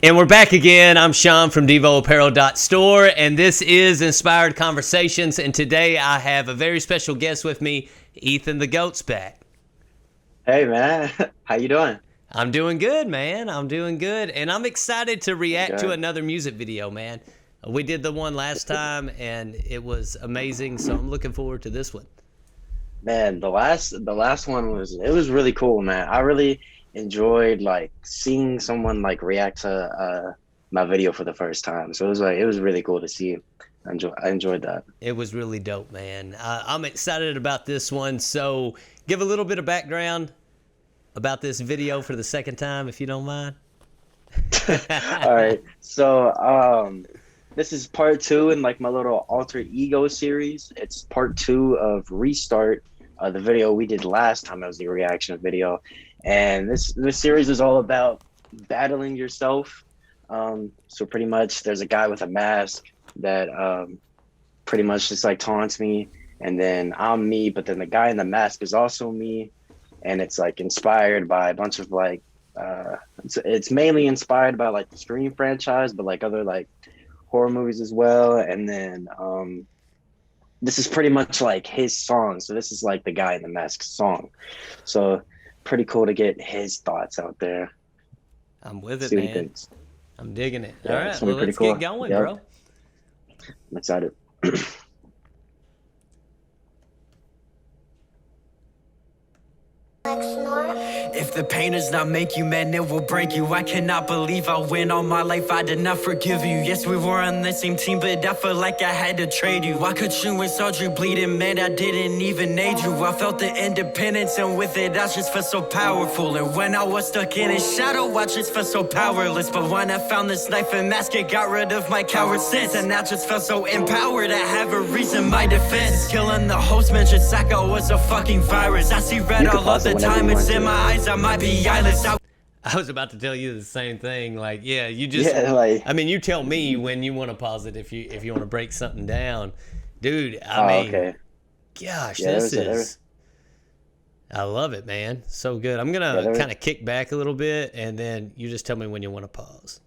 And we're back again. I'm Shawn from DevoApparel.store, and this is Inspired Conversations. And today I have a very special guest with me, Ethan the Goat's back. Hey man, how you doing? I'm doing good, man. I'm doing good, and I'm excited to react to Good. another music video, man. We did the one last time, and it was amazing. So I'm looking forward to this one. Man, the last one was really cool, man. I really enjoyed like seeing someone like react to my video for the first time. So it was really cool to see. I enjoyed that. It was really dope, man. I'm excited about this one. So give a little bit of background about this video for the second time, if you don't mind. All right. So this is part two in like my little alter ego series. It's part two of Restart, the video we did last time. It was the reaction video. And this series is all about battling yourself. So pretty much there's a guy with a mask that pretty much just like taunts me, and then I'm me, but then the guy in the mask is also me, and it's like inspired by a bunch of like it's mainly inspired by like the Scream franchise, but like other like horror movies as well. And then this is pretty much like his song, so this is like the guy in the mask song, so pretty cool to get his thoughts out there. I'm with it, See what he man. thinks. I'm digging it. Yeah, All it's right, gonna well, be let's pretty get cool. going, Yep. bro. I'm excited. If the pain does not make you, man, it will break you. I cannot believe I win all my life, I did not forgive you. Yes, we were on the same team, but I felt like I had to trade you. I could you and saw you bleeding, man, I didn't even need you. I felt the independence, and with it, I just felt so powerful. And when I was stuck in his shadow, I just felt so powerless. But when I found this knife and mask, it got rid of my coward sense. And I just felt so empowered, I have a reason, my defense. Killing the host mentioned Sacco was a fucking virus. I see red all of the time, it's in my eyes, I might be eyeless. I was about to tell you the same thing. Like, yeah, you just, Yeah, like I mean, you tell me when you want to pause it if you want to break something down, dude. I oh, mean, okay. gosh, Yeah, this there was is. I love it, man. So good. I'm Yeah, gonna there was- kind of kick back a little bit, and then you just tell me when you want to pause.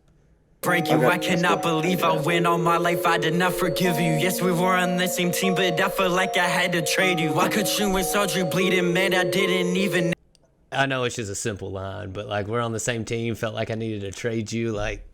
Break you, Okay, I cannot believe I win all my life, I did not forgive you. Yes, we were on the same team, but I felt like I had to trade you. I could you and saw you bleeding, man, I didn't even. I know it's just a simple line, but like we're on the same team. Felt like I needed to trade you. Like,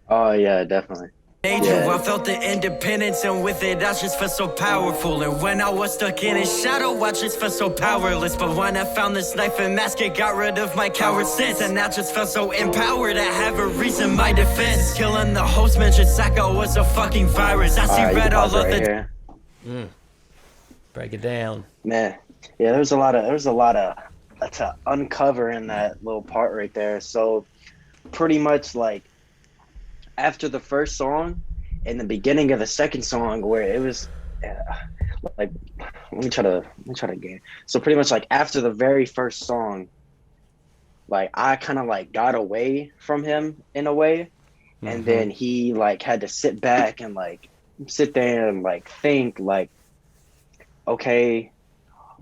Oh yeah, definitely. Made Yeah. you, I felt the independence, and with it, I just felt so powerful. And when I was stuck in his shadow, I just felt so powerless. But when I found this knife and mask, it got rid of my coward sense. And I just felt so empowered, I have a reason, my defense. Killing the host mentioned Sacco was a fucking virus. I see All right, you red can all pause it of right the here. break it down. Man, yeah, there was a lot of to uncover in that little part right there. So pretty much like after the first song and the beginning of the second song, where it was like let me try to gain. So pretty much like after the very first song, like I kind of like got away from him in a way, and then he like had to sit back and like sit there and like think like, okay,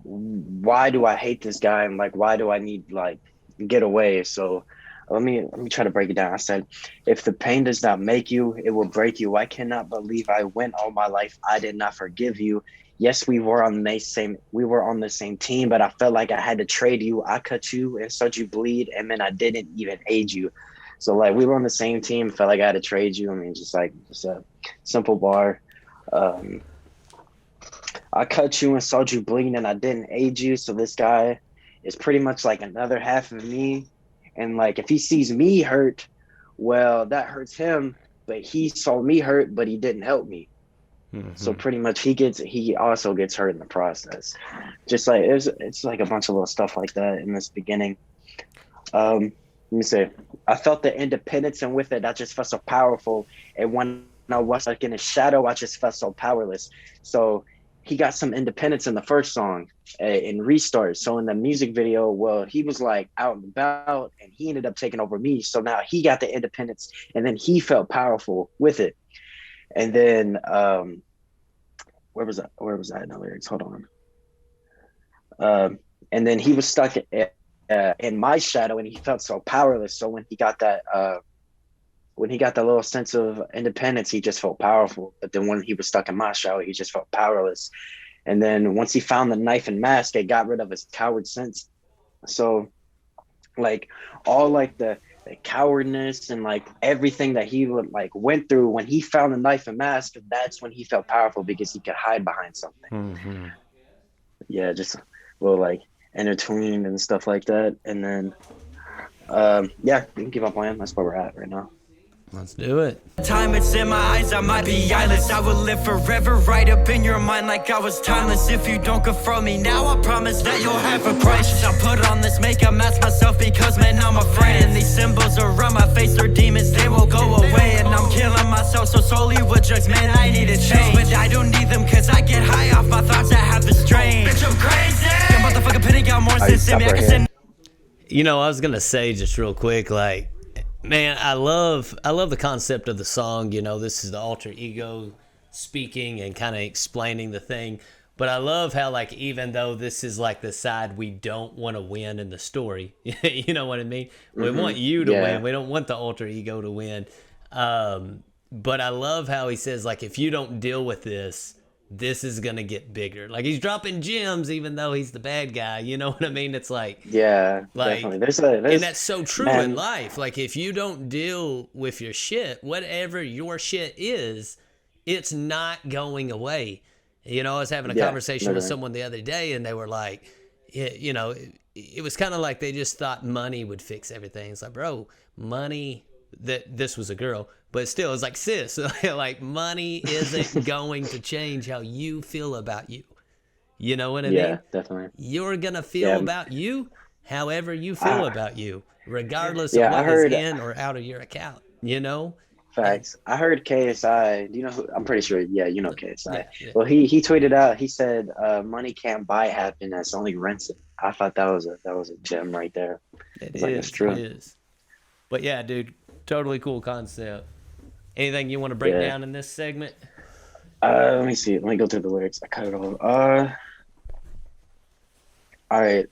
why do I hate this guy, and like why do I need like get away? So let me try to break it down. I said, if the pain does not make you, it will break you. I cannot believe I went all my life, I did not forgive you. Yes, we were on the same team, but I felt like I had to trade you. I cut you and saw you bleed, and then I didn't even aid you. So like we were on the same team, felt like I had to trade you. I mean, just a simple bar. I cut you and saw you bleed, and I didn't aid you. So this guy is pretty much like another half of me. And like if he sees me hurt, well, that hurts him. But he saw me hurt, but he didn't help me. So pretty much he also gets hurt in the process. Just like it's like a bunch of little stuff like that in this beginning. Let me say, I felt the independence, and with it, I just felt so powerful. And when I was like in his shadow, I just felt so powerless. So he got some independence in the first song in Restart. So in the music video, well, he was like out and about, and he ended up taking over me. So now he got the independence, and then he felt powerful with it. And then where was that in the lyrics? Hold on. And then he was stuck in my shadow, and he felt so powerless. So when he got that when he got that little sense of independence, he just felt powerful. But then when he was stuck in Moscow, he just felt powerless. And then once he found the knife and mask, it got rid of his coward sense. So like all like the cowardness and like everything that he would like went through, when he found the knife and mask, that's when he felt powerful because he could hide behind something. Mm-hmm. Yeah, just a little like intertwined and stuff like that. And then yeah, we can keep on playing. That's where we're at right now. Let's do it. Time it's in my eyes, I might be eyeless. I will live forever right up in your mind like I was timeless. If you don't confront me now, I promise that you'll have a price. I put on this makeup, mask myself because man, I'm afraid. And these symbols around my face are demons, they won't go away. And I'm killing myself so slowly with drugs, man, I need a change. But I don't need them cause I get high off my thoughts, I have the strain. Bitch, I'm crazy. That motherfucker pitting out more sense in me, I can send. You know, I was gonna say just real quick, like, man, I love the concept of the song. You know, this is the alter ego speaking and kind of explaining the thing. But I love how, like, even though this is like the side we don't want to win in the story, you know what I mean? We want you to win. We don't want the alter ego to win. But I love how he says, like, if you don't deal with this, this is gonna get bigger. Like, he's dropping gems even though he's the bad guy, you know what I mean? It's like, Yeah, like, definitely. There's and that's so true man. in life. Like, if you don't deal with your shit, whatever your shit is, it's not going away. You know, I was having a conversation with someone the other day, and they were like, you know, it was kind of like they just thought money would fix everything. It's like, bro, money, that this was a girl, but still, it's like, sis, like, money isn't going to change how you feel about you. You know what I mean? Yeah, definitely. You're going to feel about you however you feel about you, regardless of Yeah, I what heard- is in or out of your account, you know? Facts. I heard KSI. Do you know who? I'm pretty sure. Yeah, you know KSI. Yeah. Well, he tweeted out. He said, "Money can't buy happiness, only rents it." I thought that was a gem right there. It like, is. it's true. It is. But yeah, dude, totally cool concept. Anything you want to break down in this segment? Let me see. Let me go through the lyrics. I cut it off. All right.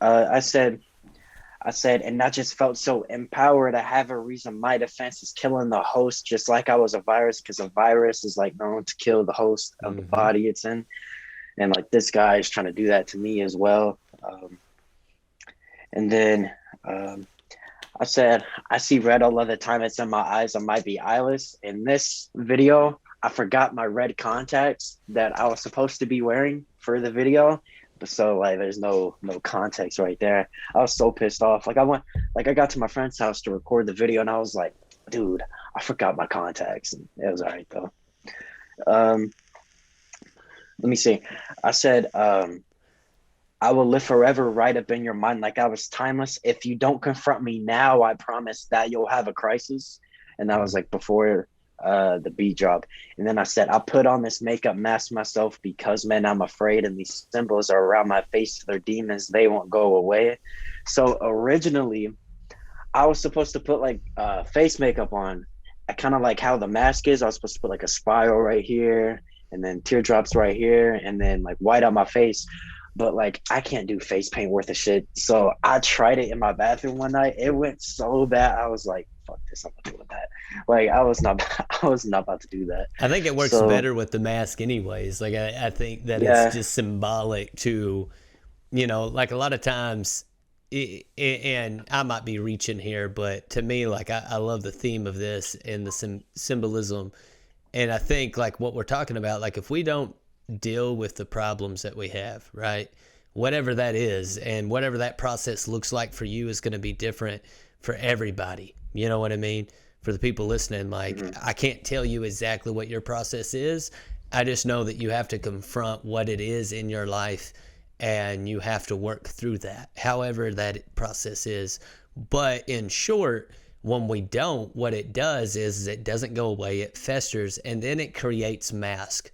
I said, and I just felt so empowered. I have a reason. My defense is killing the host, just like I was a virus, because a virus is like known to kill the host of the body it's in. And like this guy is trying to do that to me as well. And then I said, I see red all of the time. It's in my eyes. I might be eyeless. In this video, I forgot my red contacts that I was supposed to be wearing for the video. So like there's no context right there. I was so pissed off. Like I got to my friend's house to record the video and I was like, dude, I forgot my contacts. And it was all right though. Let me see. I said, I will live forever right up in your mind like I was timeless. If you don't confront me now, I promise that you'll have a crisis. And that was like before the beat drop. And then I said, I put on this makeup mask myself because, man, I'm afraid. And these symbols are around my face. They're demons. They won't go away. So originally, I was supposed to put like face makeup on. I kind of like how the mask is. I was supposed to put like a spiral right here and then teardrops right here and then like white on my face. But like I can't do face paint worth of shit. So I tried it in my bathroom one night. It went so bad. I was like, fuck this, I'm gonna do with that. Like I was not about to do that. I think it works better with the mask anyways. Like I think that it's just symbolic to, you know, like a lot of times, and I might be reaching here, but to me, like I love the theme of this and the symbolism. And I think like what we're talking about, like if we don't deal with the problems that we have, right? Whatever that is, and whatever that process looks like for you is going to be different for everybody. You know what I mean? For the people listening, like I can't tell you exactly what your process is. I just know that you have to confront what it is in your life and you have to work through that, however that process is. But in short, when we don't, what it does is it doesn't go away, it festers, and then it creates mask.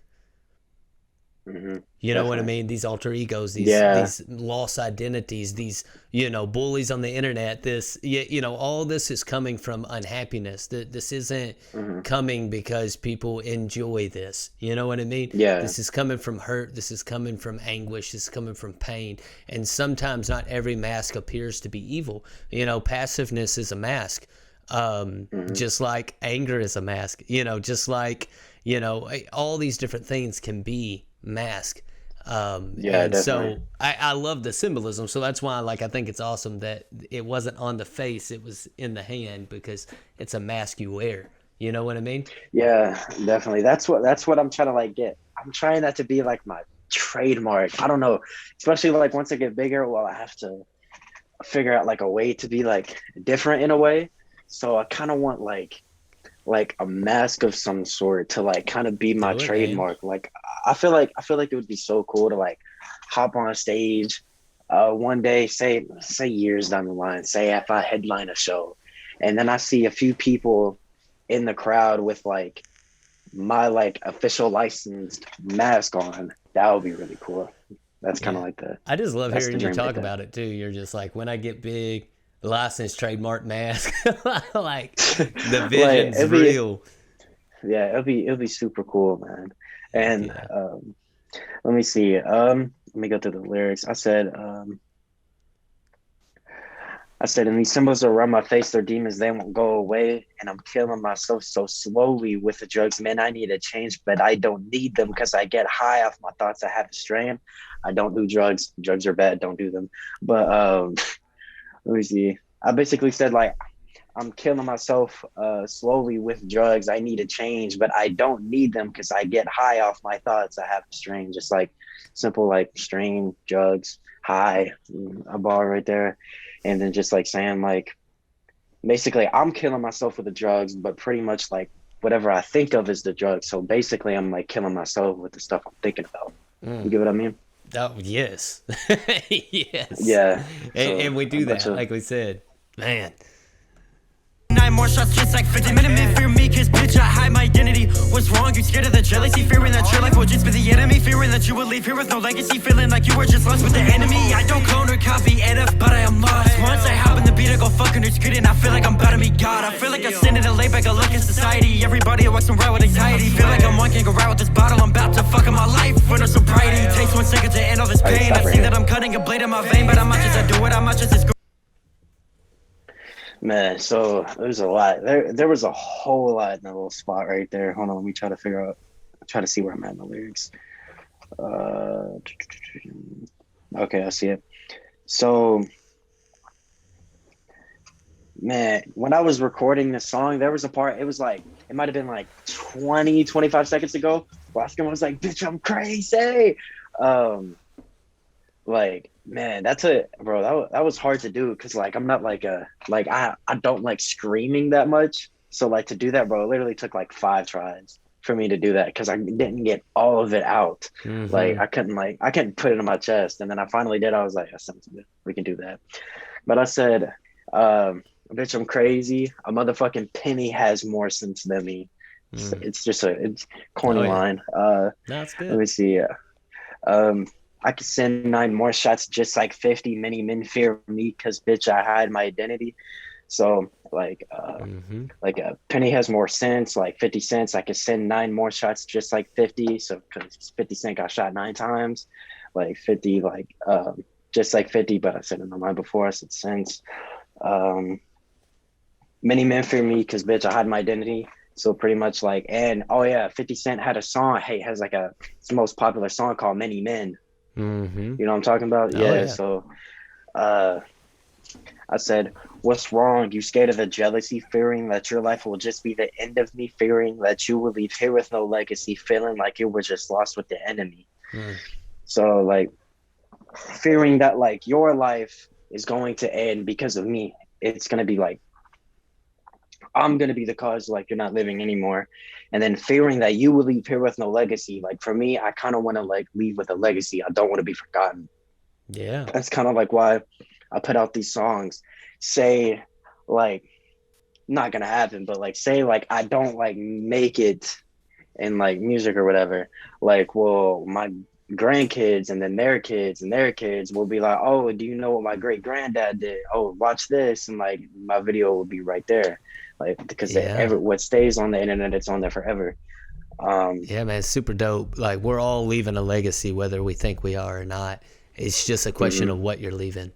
You know what I mean? These alter egos, these lost identities, these, you know, bullies on the internet, this, you know, all this is coming from unhappiness. This isn't coming because people enjoy this. You know what I mean? Yeah. This is coming from hurt. This is coming from anguish. This is coming from pain. And sometimes not every mask appears to be evil. You know, passiveness is a mask. Just like anger is a mask, just like, all these different things can be mask. Yeah, And definitely. so I love the symbolism. So that's why, like, I think it's awesome that it wasn't on the face, it was in the hand, because it's a mask you wear. You know what I mean? Yeah, definitely. That's what I'm trying to like get. I'm trying that to be like my trademark. I don't know, especially like once I get bigger, well, I have to figure out like a way to be like different in a way. So I kind of want like a mask of some sort to like kind of be my Do it, man. trademark. Like I feel like it would be so cool to like hop on a stage one day, say years down the line, say if I headline a show and then I see a few people in the crowd with like my like official licensed mask on, that would be really cool. That's kind Yeah. of like the I just love that's the hearing you dream right talk there. about it too. You're just like, when I get big, licensed trademark mask. Like, the Like vision's it'd be real. yeah, it'll be super cool, man. Heck And yeah. let me see. Let me go through the lyrics. I said, and these symbols around my face, they're demons, they won't go away. And I'm killing myself so slowly with the drugs. Man, I need a change, but I don't need them because I get high off my thoughts. I have a strain. I don't do drugs. Drugs are bad. Don't do them. But let me see. I basically said like I'm killing myself slowly with drugs. I need a change, but I don't need them because I get high off my thoughts. I have a strain, just like simple like strain, drugs, high, a bar right there. And then just like saying like basically I'm killing myself with the drugs, but pretty much like whatever I think of is the drugs. So basically I'm like killing myself with the stuff I'm thinking about. You get what I mean? Oh, yes. Yes. Yeah. And So we a do bunch that, of like we said. Man. 9 more shots just like 50 minute fear me cause bitch I hide my identity. What's wrong? You scared of the jealousy, fearing that your life will just be the enemy, fearing that you will leave here with no legacy, feeling like you were just lost with the enemy. I don't clone or copy NF, but I am lost. Once I hop in the beat I go fucking it's good and I feel like I'm about to meet God. I feel like I'm standing and lay back, I look at society. Everybody walks around with anxiety, feel like I'm one can't go right with this bottle. I'm about to fuck in my life with no sobriety. Takes 1 second to end all this pain. stop I right see here. that I'm cutting a blade in my vein, but I'm not just I do it, I'm not just as Man, so there's a lot. There was a whole lot in that little spot right there. Hold on, let me try to figure out, try to see where I'm at in the lyrics. Uh, okay, I see it. So, man, when I was recording this song, there was a part, it was like, it might have been like 20, 25 seconds ago. Boston was like, bitch, I'm crazy. Um, like, man, that's a bro. That was hard to do because like I'm not like a like I don't like screaming that much. So like to do that, bro, it literally took like 5 tries for me to do that because I didn't get all of it out. Mm-hmm. Like I couldn't put it in my chest, and then I finally did. I was like, that sounds good. We can do that. But I said, bitch, I'm crazy. A motherfucking penny has more sense than me. It's just it's Oh, corny yeah. line. That's Let good. me see. Um, I could send 9 more shots just like 50. Many men fear me because bitch, I hide my identity. So Mm-hmm. like a penny has more sense, like 50 cents. I could send 9 more shots just like 50. So because 50 Cent got shot 9 times, like 50, just like 50, but I said in my mind before I said cents. Um, many men fear me because bitch, I hide my identity. So pretty much like, and oh yeah, 50 Cent had a song, hey, has like it's the most popular song called Many Men. Mm-hmm. You know what I'm talking about? Oh, Yeah. yeah. So uh, I said, what's wrong? You scared of the jealousy, fearing that your life will just be the end of me, fearing that you will leave here with no legacy, feeling like you were just lost with the enemy. Mm. So like fearing that like your life is going to end because of me. It's gonna be like I'm gonna be the cause, like you're not living anymore. And then fearing that you will leave here with no legacy. Like for me, I kind of want to like leave with a legacy. I don't want to be forgotten. Yeah. That's kind of like why I put out these songs. Say like not gonna happen, but like say like I don't like make it in like music or whatever. Like, well, my grandkids and then their kids and their kids will be like, oh, do you know what my great granddad did? Oh, watch this, and like my video will be right there, like because Yeah. what stays on the internet, it's on there forever. Yeah, man, it's super dope. Like, we're all leaving a legacy, whether we think we are or not. It's just a question Mhm. of what you're leaving.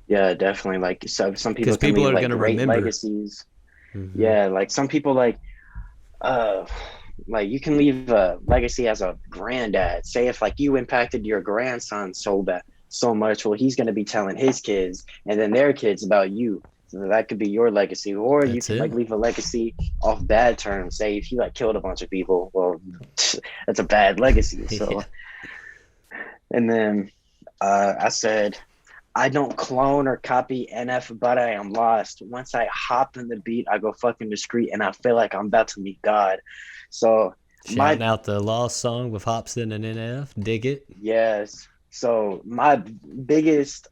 Yeah, definitely. Like, so some people because can people leave are like gonna great remember. legacies. Hmm. Yeah, like some people uh like you can leave a legacy as a granddad. Say if like you impacted your grandson so much, well, he's gonna be telling his kids and then their kids about you. So that could be your legacy. Or you That's can like it. leave a legacy off bad terms. Say if you like killed a bunch of people, well, that's a bad legacy. Yeah. So and then I said I don't clone or copy NF, but I am lost. Once I hop in the beat, I go fucking discreet and I feel like I'm about to meet God. So Shouting my out the Lost song with Hobson and NF. Dig it. yes. So my biggest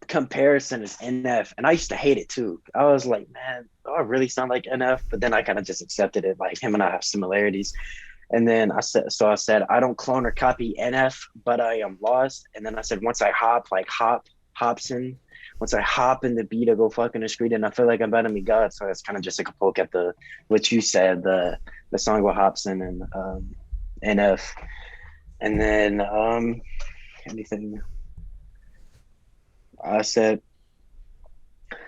comparison is NF, and I used to hate it too. I was like, man, do I really sound like NF? But then I kind of just accepted it. Like him and I have similarities. And then I said, I don't clone or copy NF, but I am lost. And then I said, once I hop, like Hobson, once I hop in the beat, I go fucking discreet, and I feel like I'm about to meet God. So that's kind of just like a poke at what you said, the song with Hobson and NF. And then anything I said,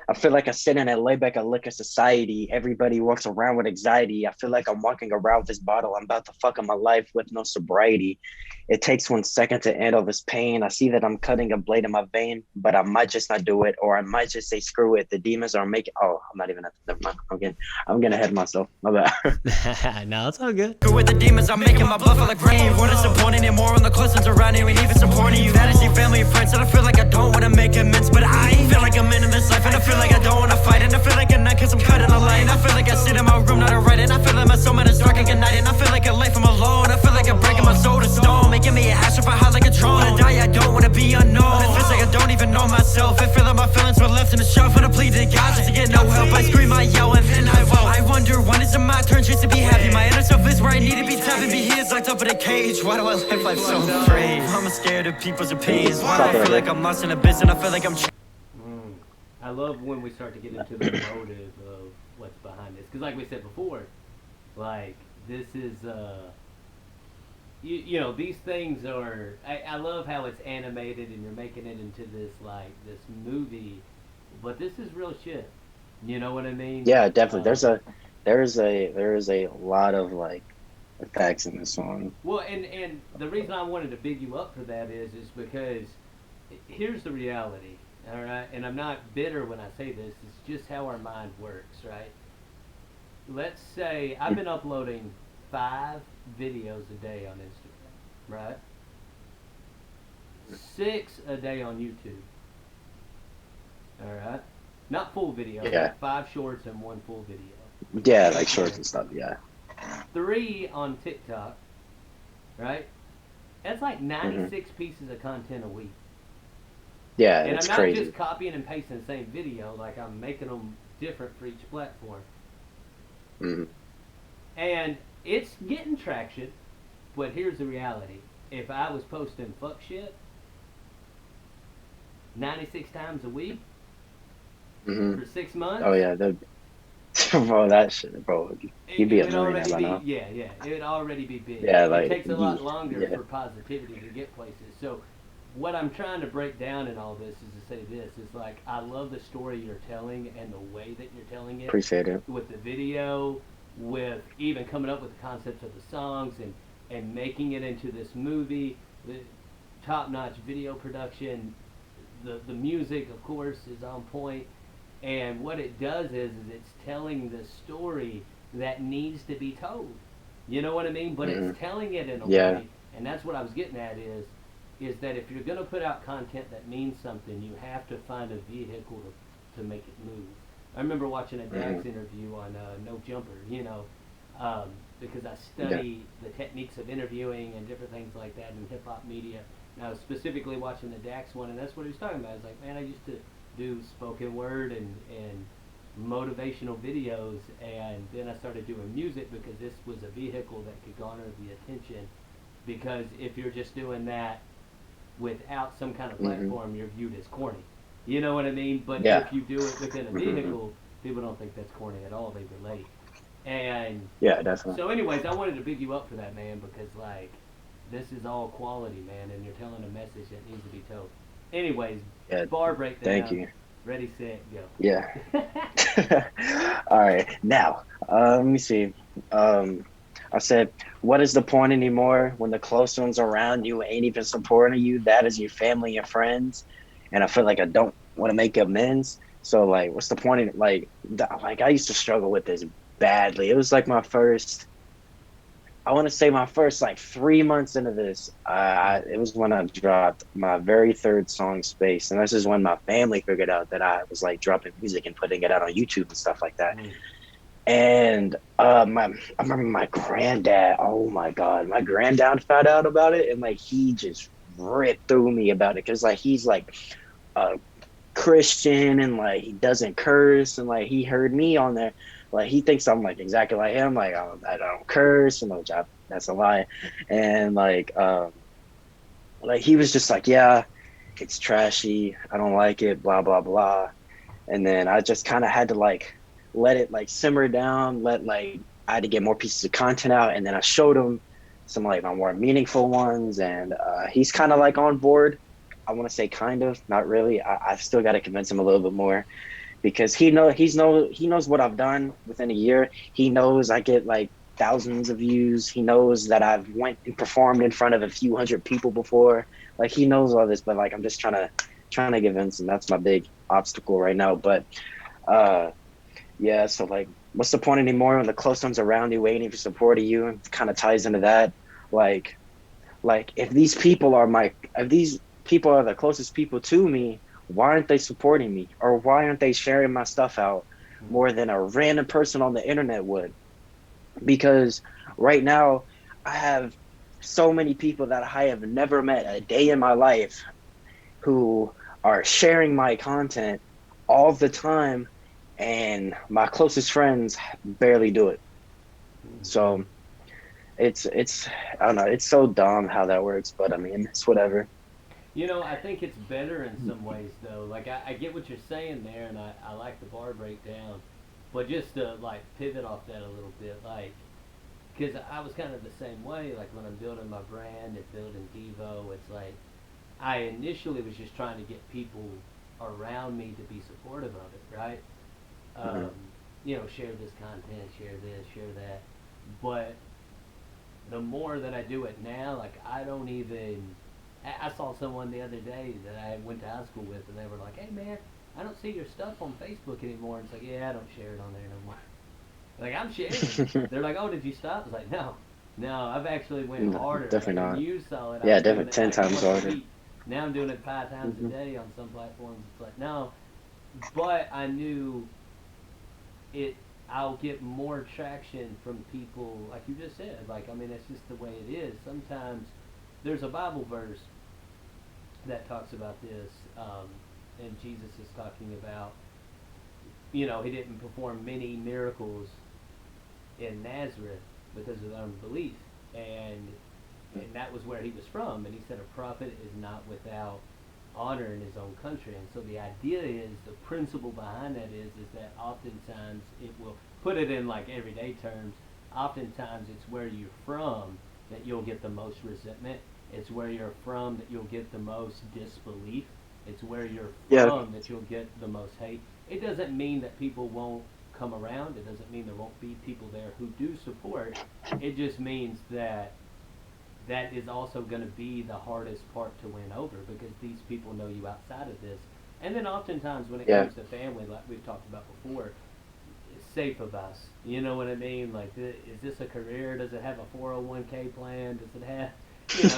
I feel like I sit in a layback a liquor society. Everybody walks around with anxiety. I feel like I'm walking around with this bottle. I'm about to fuck up my life with no sobriety. It takes 1 second to handle this pain. I see that I'm cutting a blade in my vein, but I might just not do it, or I might just say screw it. The demons are making. Oh, I'm not even at the. Never mind. I'm getting ahead of myself. My bad. No, it's all good. With the demons, I'm making my blood feel like rain. What is disappointing anymore when the closest around you ain't even supporting you? Fantasy, family, and friends, and I feel like I don't wanna make amends, but I feel like I'm in this life, and I feel like I don't wanna fight, and I feel like a nut cause I'm cutting a line. I feel like I sit in my room, not a right, and I feel like my soul man is dark and good night, and I feel like a life I'm alone. I feel like I'm breaking my soul to stone, making me a hash if I hide like a drone. When I die, I don't wanna be unknown. It feels like I don't even know myself. I feel like my feelings were left in the shelf, and I plead to God just to get no help. I scream, I yell, and then I will. I wonder when is it my turn just to be happy. My inner self is where I need to be tapping. Be his locked up in a cage. Why do I live life so brave? I'm scared of people's opinions. Why do I feel like I'm lost in abyss, and I feel like I'm I love when we start to get into the motive of what's behind this, because like we said before, like this is you know, these things are, I love how it's animated and you're making it into this like this movie, but this is real shit. You know what I mean? Yeah, definitely. There is a lot of like effects in this song. Well, and the reason I wanted to big you up for that is because here's the reality, all right? And I'm not bitter when I say this. It's just how our mind works, right? Let's say I've been uploading 5 videos a day on Instagram, right? 6 a day on YouTube, all right? Not full videos, Yeah, like 5 shorts and 1 full video. yeah, like shorts and stuff. Yeah. 3 on TikTok, right? That's like Hmm. 96 pieces of content a week. Yeah, And I'm it's not crazy. just copying and pasting the same video, like I'm making them different for each platform. Hmm. And it's getting traction, but here's the reality. If I was posting fuck shit 96 times a week Hmm. for 6 Oh months, yeah, bro, that shit, bro. He'd be it a would millionaire already by be, now. yeah, yeah, it would already be big. Yeah, It like takes a lot longer yeah, for positivity to get places. So what I'm trying to break down in all this is to say this is like I love the story you're telling and the way that you're telling it appreciate it. with the video, with even coming up with the concepts of the songs and making it into this movie, the top-notch video production, the music of course is on point, and what it does is it's telling the story that needs to be told. You know what I mean? But Hmm. it's telling it in a Yeah. way, and that's what I was getting at is that if you're going to put out content that means something, you have to find a vehicle to make it move. I remember watching a Hmm. Dax interview on No Jumper, you know, because I Yeah. study the techniques of interviewing and different things like that in hip hop media. And I was specifically watching the Dax one, and that's what he was talking about. It's like, man, I used to do spoken word and motivational videos, and then I started doing music because this was a vehicle that could garner the attention. Because if you're just doing that without some kind of Hmm. platform, you're viewed as corny. You know what I mean? But Yeah. if you do it within a Hmm. vehicle, people don't think that's corny at all. They relate. And Yeah, definitely. so, anyways, I wanted to big you up for that, man, because like this is all quality, man, and you're telling a message that needs to be told. Anyways, Yeah, bar thank breakdown. you. Ready, set, Yeah. go. All right. Now, let me see. Um, I said, what is the point anymore when the close ones around you ain't even supporting you? That is your family and friends. And I feel like I don't want to make amends. So, like, what's the point in, like, I used to struggle with this badly. It was like I want to say my first like 3 months into this, it was when I dropped my very third song, Space, and this is when my family figured out that I was like dropping music and putting it out on YouTube and stuff like that. Mm. And I remember my granddad. Oh my god, my granddad found out about it, and like he just ripped through me about it because like he's like a Christian and like he doesn't curse and like he heard me on there. Like he thinks I'm like exactly like him. Like I don't curse and which that's a lie. And like he was just like, yeah, it's trashy. I don't like it. Blah blah blah. And then I just kind of had to like let it like simmer down. Let like I had to get more pieces of content out, and then I showed him some like my more meaningful ones, and he's kind of like on board. I want to say kind of, not really. I've still got to convince him a little bit more because he knows what I've done within a year. He knows I get like thousands of views. He knows that I've went and performed in front of a few hundred people before. Like he knows all this, but like I'm just trying to convince him. That's my big obstacle right now. But uh yeah, so like what's the point anymore when the close ones around you waiting for support of you? And kind of ties into that. Like if these people are the closest people to me, why aren't they supporting me? Or why aren't they sharing my stuff out more than a random person on the internet would? Because right now I have so many people that I have never met a day in my life who are sharing my content all the time, and my closest friends barely do it. So it's I don't know, it's so dumb how that works, but I mean it's whatever. I think it's better in some ways though. Like I get what you're saying there, and I like the bar breakdown, but just to like pivot off that a little bit, like because I was kind of the same way. Like when I'm building my brand and building Devo, it's like I initially was just trying to get people around me to be supportive of it, right? Mhm. Um, share this content, share this, share that. But the more that I do it now, like I don't even. I saw someone the other day that I went to high school with, and they were like, "Hey man, I don't see your stuff on Facebook anymore." And it's like, "Yeah, I don't share it on there no more." Like I'm sharing it. They're like, "Oh, did you stop?" It's like, "No, no, I've actually went No, harder." Like definitely when not. you saw it, I Yeah, was doing definitely it 10 like times once a harder. week. Now I'm doing it 5 times a Hmm. day on some platforms. It's like no, but I knew it. I'll get more traction from people, like you just said. Like I mean, that's just the way it is. Sometimes there's a Bible verse that talks about this, and Jesus is talking about, he didn't perform many miracles in Nazareth because of unbelief, and that was where he was from. And he said a prophet is not without honor in his own country. And so the idea is, the principle behind that is that oftentimes it will put it in like everyday terms. Oftentimes it's where you're from that you'll get the most resentment. It's where you're from that you'll get the most disbelief. It's where you're Yeah, from that you'll get the most hate. It doesn't mean that people won't come around. It doesn't mean there won't be people there who do support. It just means that that is also going to be the hardest part to win over, because these people know you outside of this. And then oftentimes when it yeah. comes to family, like we've talked about before, it's safe of us. You know what I mean? Like, is this a career? Does it have a 401k plan? Does it have,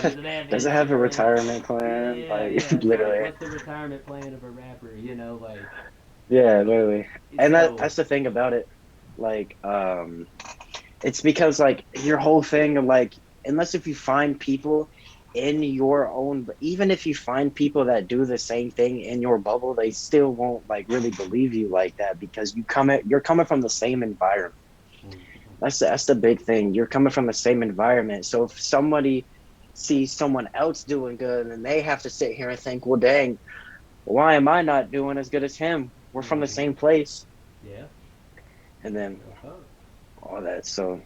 does it have Does it have a insurance? retirement plan? Yeah, Like yeah. It's like, literally. what's the retirement plan of a rapper? Like, Yeah, literally. And so, that's the thing about it. Like, it's because like your whole thing of like unless if you find people in your own, even if you find people that do the same thing in your bubble, they still won't like really believe you like that because you're coming from the same environment. That's the big thing. You're coming from the same environment. So if somebody sees someone else doing good and they have to sit here and think, well, dang, why am I not doing as good as him? We're from the mm-hmm. same place. Yeah. And then Uh-huh. all that. So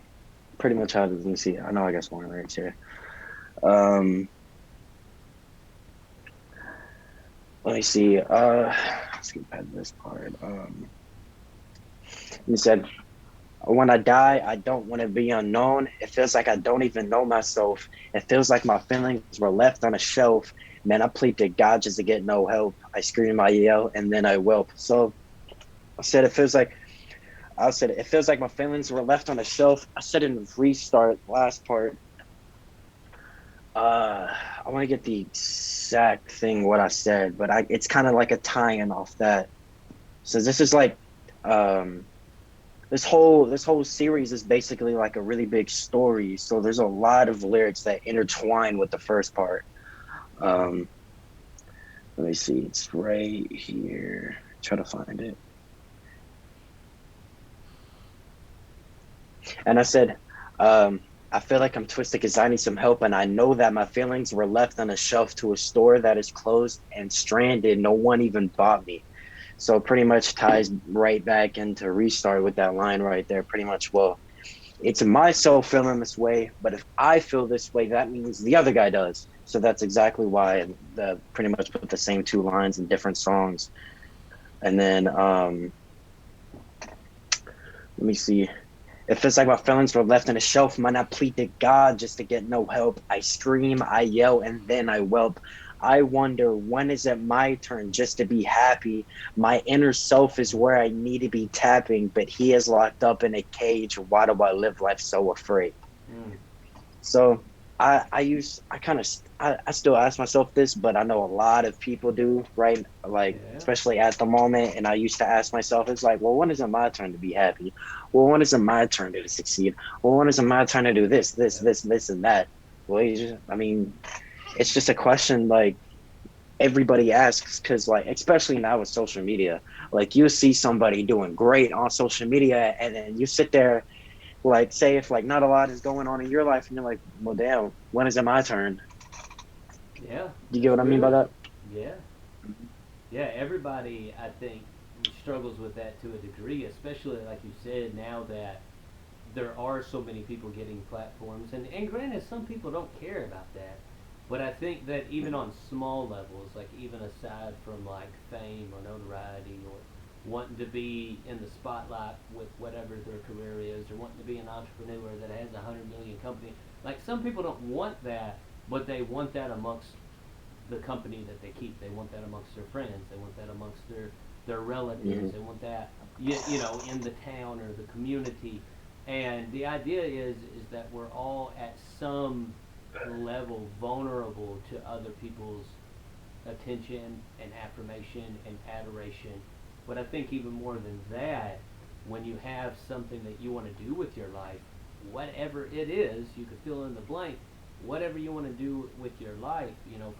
pretty much how does, let me see. I know I got some lyrics here. Um, Let me see. Let's get past this part. You said, when I die, I don't want to be unknown. It feels like I don't even know myself. It feels like my feelings were left on a shelf. Man, I plead to God just to get no help. I scream, I yell, and then I whelp. So I said, it feels like my feelings were left on a shelf. I said in the restart, last part. I want to get the exact thing what I said, but it's kind of like a tie-in off that. So this is like, um, this whole series is basically like a really big story. So there's a lot of lyrics that intertwine with the first part. Um, let me see, it's right here. Try to find it. And I said, I feel like I'm twisted because I need some help, and I know that my feelings were left on a shelf to a store that is closed and stranded. No one even bought me. So pretty much ties right back into restart with that line right there. Pretty much, well, it's myself feeling this way, but if I feel this way, that means the other guy does. So that's exactly why the pretty much put the same two lines in different songs. And then let me see. It feels like my feelings were left on a shelf. Man, I plead to God just to get no help. I scream, I yell, and then I whelp. I wonder, when is it my turn just to be happy? My inner self is where I need to be tapping, but he is locked up in a cage. Why do I live life so afraid? Mm. So I still ask myself this, but I know a lot of people do, right? Like, Yeah. especially at the moment. And I used to ask myself, it's like, well, when is it my turn to be happy? Well, when is it my turn to succeed? Well, when is it my turn to do this, this, Yep. this, this, and that? Well, I mean, it's just a question like everybody asks, because like, especially now with social media, like you see somebody doing great on social media, and then you sit there, like, say if like not a lot is going on in your life, and you're like, well, damn, when is it my turn? Yeah, Do you get that's what I mean by good. that? Yeah. Yeah, everybody, I think, struggles with that to a degree, especially like you said, now that there are so many people getting platforms. And granted, some people don't care about that. But I think that even on small levels, like even aside from like fame or notoriety or wanting to be in the spotlight with whatever their career is or wanting to be an entrepreneur that has 100 million company, like some people don't want that, but they want that amongst the company that they keep. They want that amongst their friends. They want that amongst their relatives. Mm-hmm. They want that in the town or the community. And the idea is that we're all at some level vulnerable to other people's attention and affirmation and adoration. But I think even more than that, when you have something that you want to do with your life, whatever it is, you could fill in the blank, whatever you want to do with your life.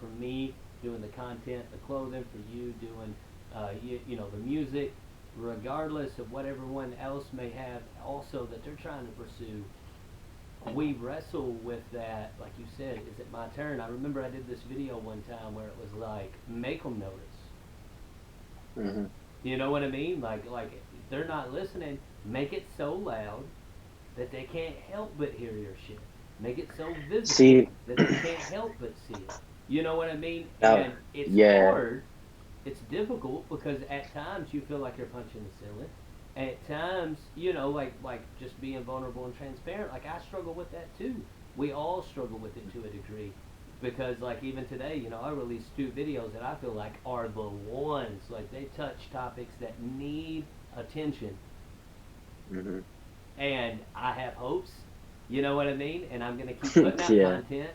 For me, doing the content, the clothing, for you doing, the music, regardless of what everyone else may have also that they're trying to pursue, we wrestle with that. Like you said, is it my turn? I remember I did this video one time where it was like, make them notice. Mm-hmm. You know what I mean? Like if they're not listening, make it so loud that they can't help but hear your shit. Make it so visible See, that they can't help but see it. You know what I mean? now, And it's yeah, hard. It's difficult because at times you feel like you're punching the ceiling. At times, like just being vulnerable and transparent. Like I struggle with that too. We all struggle with it to a degree. Because like even today, I released 2 videos that I feel like are the ones. Like they touch topics that need attention. mm-hmm. And I have hopes, you know what I mean? And I'm gonna keep putting out Yeah, content,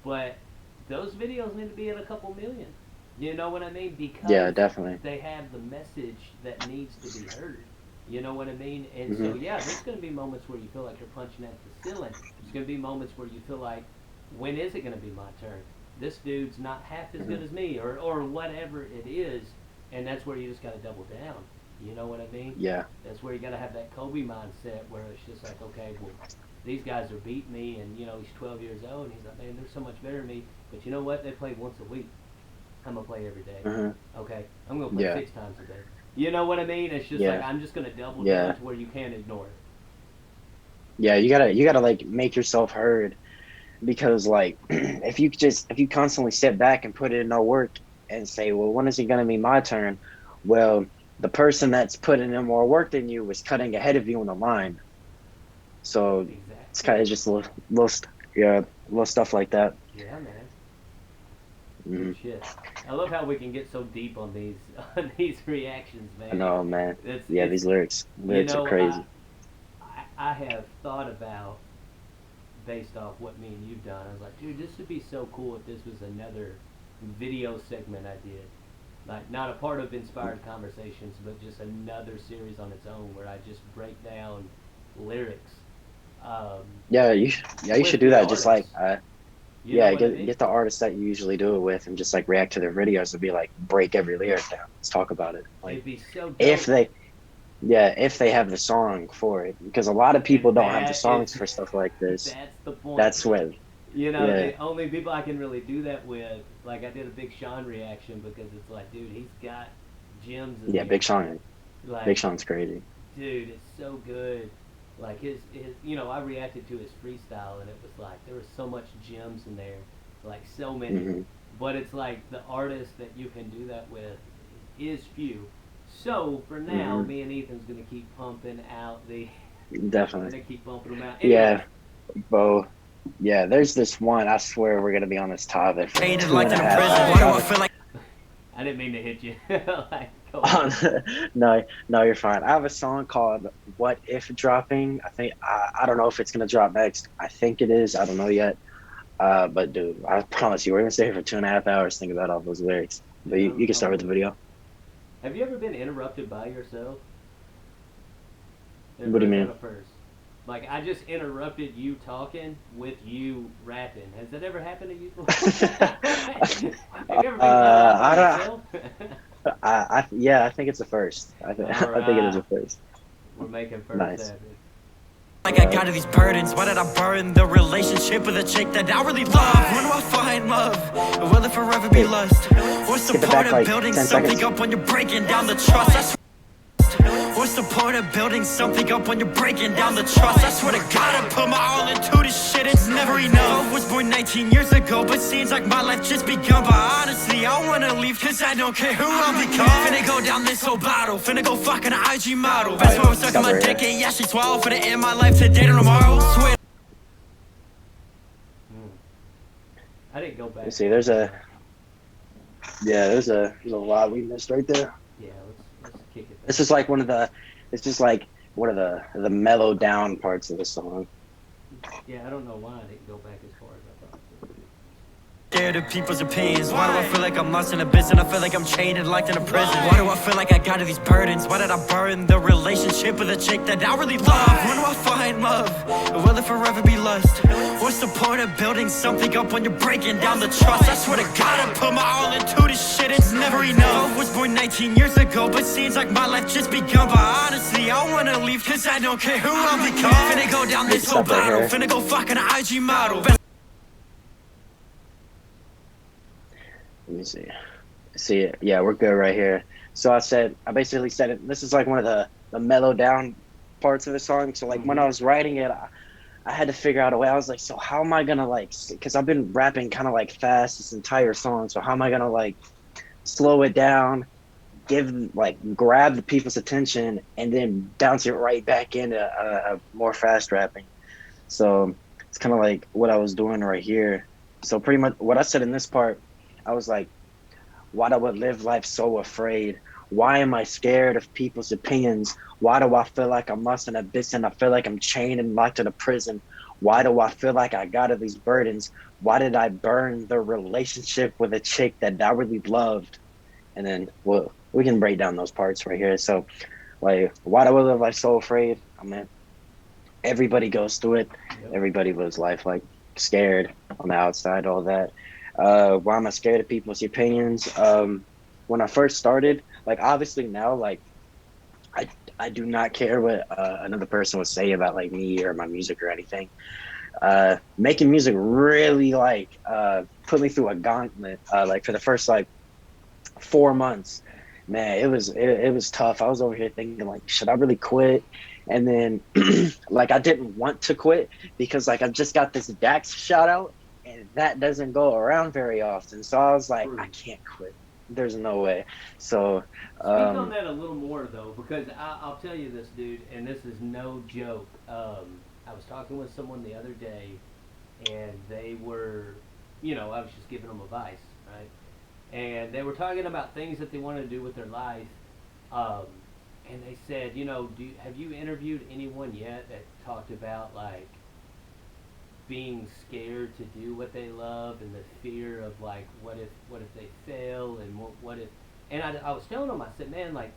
but those videos need to be at a couple million. You know what I mean? yeah, Because definitely. they have the message that needs to be heard. You know what I mean? And so Mm-hmm. yeah, there's gonna be moments where you feel like you're punching at the ceiling. There's gonna be moments where you feel like, when is it gonna be my turn? This dude's not half as Mm-hmm. good as me, or whatever it is, and that's where you just gotta double down. You know what I mean? Yeah, That's where you got to have that Kobe mindset where it's just like, okay, well, these guys are beating me, and he's 12 years old, and he's like, man, they're so much better than me. But you know what? They play once a week. I'm gonna play every day. mm-hmm. Okay, I'm gonna play Yeah, 6 times a day. You know what I mean? It's just like yeah, I'm just gonna double down yeah, to where you can't ignore it. yeah. You gotta like make yourself heard, because like if you constantly sit back and put in no work, and say, well, when is it going to be my turn? Well, the person that's putting in more work than you was cutting ahead of you on the line. So it's kind of just little stuff like that. Yeah, man. Mm-hmm. Shit. I love how we can get so deep on these reactions, man. I know, man. It's These lyrics are crazy. I have thought about, based off what me and you've done, I was like, dude, this would be so cool if this was another video segment I did. Like, not a part of Inspired Conversations, but just another series on its own where I just break down lyrics. You should do that. Artists. Just like, mean? get the artists that you usually do it with, and just like react to their videos and be like, break every lyric down. Let's talk about it. Like, it'd be so dope. if they have the song for it, because a lot of people don't have the songs for stuff like this. That's the point. That's when. The only people I can really do that with, like I did a Big Shawn reaction because it's like, dude, he's got gems. Big Shawn. Like, Big Sean's crazy. Dude, it's so good. Like his I reacted to his freestyle and it was like there was so much gems in there, like so many. Mm-hmm. But it's like the artist that you can do that with is few. So for now, me and Ethan's gonna keep pumping out the. Definitely. We're gonna keep pumping them out. Anyway. Yeah, Bo. Yeah, there's this one. I swear we're gonna be on this topic. Painted like in a prison. Why do I feel like? I didn't mean to hit you. Like, no, you're fine. I have a song called "What If" dropping. I think I don't know if it's gonna drop next. I think it is. I don't know yet. But dude, I promise you, we're gonna stay here for 2.5 hours thinking about all those lyrics. But you can start with the video. Have you ever been interrupted by yourself? What do you mean? First. Like, I just interrupted you talking with you rapping. Has that ever happened to you before? Have you ever been I think it's the first. I think it is the first. We're making first. Nice. Like I got these burdens. Why did I burn the relationship with a chick that I really love? When do I find love? Will it forever be lust? What's the point of building something up when you're breaking down the trust? What's the point of building something up when you're breaking down the trust? I swear to God, I put my all into this shit, it's never enough. I was born 19 years ago, but seems like my life just begun. But honestly, I wanna leave cause I don't care who I'll become. Finna go down this whole bottle, finna go fucking an IG model. Best friend was stuck in my dick, and yeah, she swallowed. Finna end my life today or tomorrow. Swear. I didn't go back. You see, there's a lot we missed right there. Yeah, let's kick it back. This is like one of the mellow down parts of the song. Yeah, I don't know why I didn't go back as far as I thought. Scared of people's opinions. Why do I feel like I'm lost in abyss and I feel like I'm chained and locked in a prison? Why do I feel like I got these burdens? Why did I burn the relationship with a chick that I really love? When do I find love? Will it forever be lust? What's the point of building something up when you're breaking down the trust? I swear to God, I put my all into this shit, it's never enough. I was born 19 years ago, but seems like my life just begun. But honestly, I wanna leave cause I don't care who I'll become. Finna go down this whole bottle, finna go fucking an IG model. Let me see. See, yeah, we're good right here. So I basically said it. This is like one of the mellow down parts of the song. So like when I was writing it, I had to figure out a way. I was like, so how am I gonna because I've been rapping kind of like fast this entire song. So how am I gonna like slow it down, grab the people's attention, and then bounce it right back into a more fast rapping. So it's kind of like what I was doing right here. So pretty much what I said in this part, I was like, why do I live life so afraid? Why am I scared of people's opinions? Why do I feel like I'm lost in an abyss and I feel like I'm chained and locked in a prison? Why do I feel like I got all these burdens? Why did I burn the relationship with a chick that I really loved? And then we can break down those parts right here. So like, why do I live life so afraid? I mean, everybody goes through it. Yep. Everybody lives life like scared on the outside, all that. Why am I scared of people's opinions? When I first started, like obviously now, like I do not care what another person would say about like me or my music or anything. Making music really like put me through a gauntlet. Like for the first like 4 months, man, it was tough. I was over here thinking like, should I really quit? And then like I didn't want to quit because like I've just got this Dax shout out. And that doesn't go around very often. So I was like, I can't quit. there's no way. So, Speak on um, that a little more though, because I'll tell you this, dude, and this is no joke. I was talking with someone the other day, and they were, I was just giving them advice, right? And they were talking about things that they wanted to do with their life, um, and they said, have you interviewed anyone yet that talked about like being scared to do what they love and the fear of like what if they fail and what if, and I was telling them, I said, man, like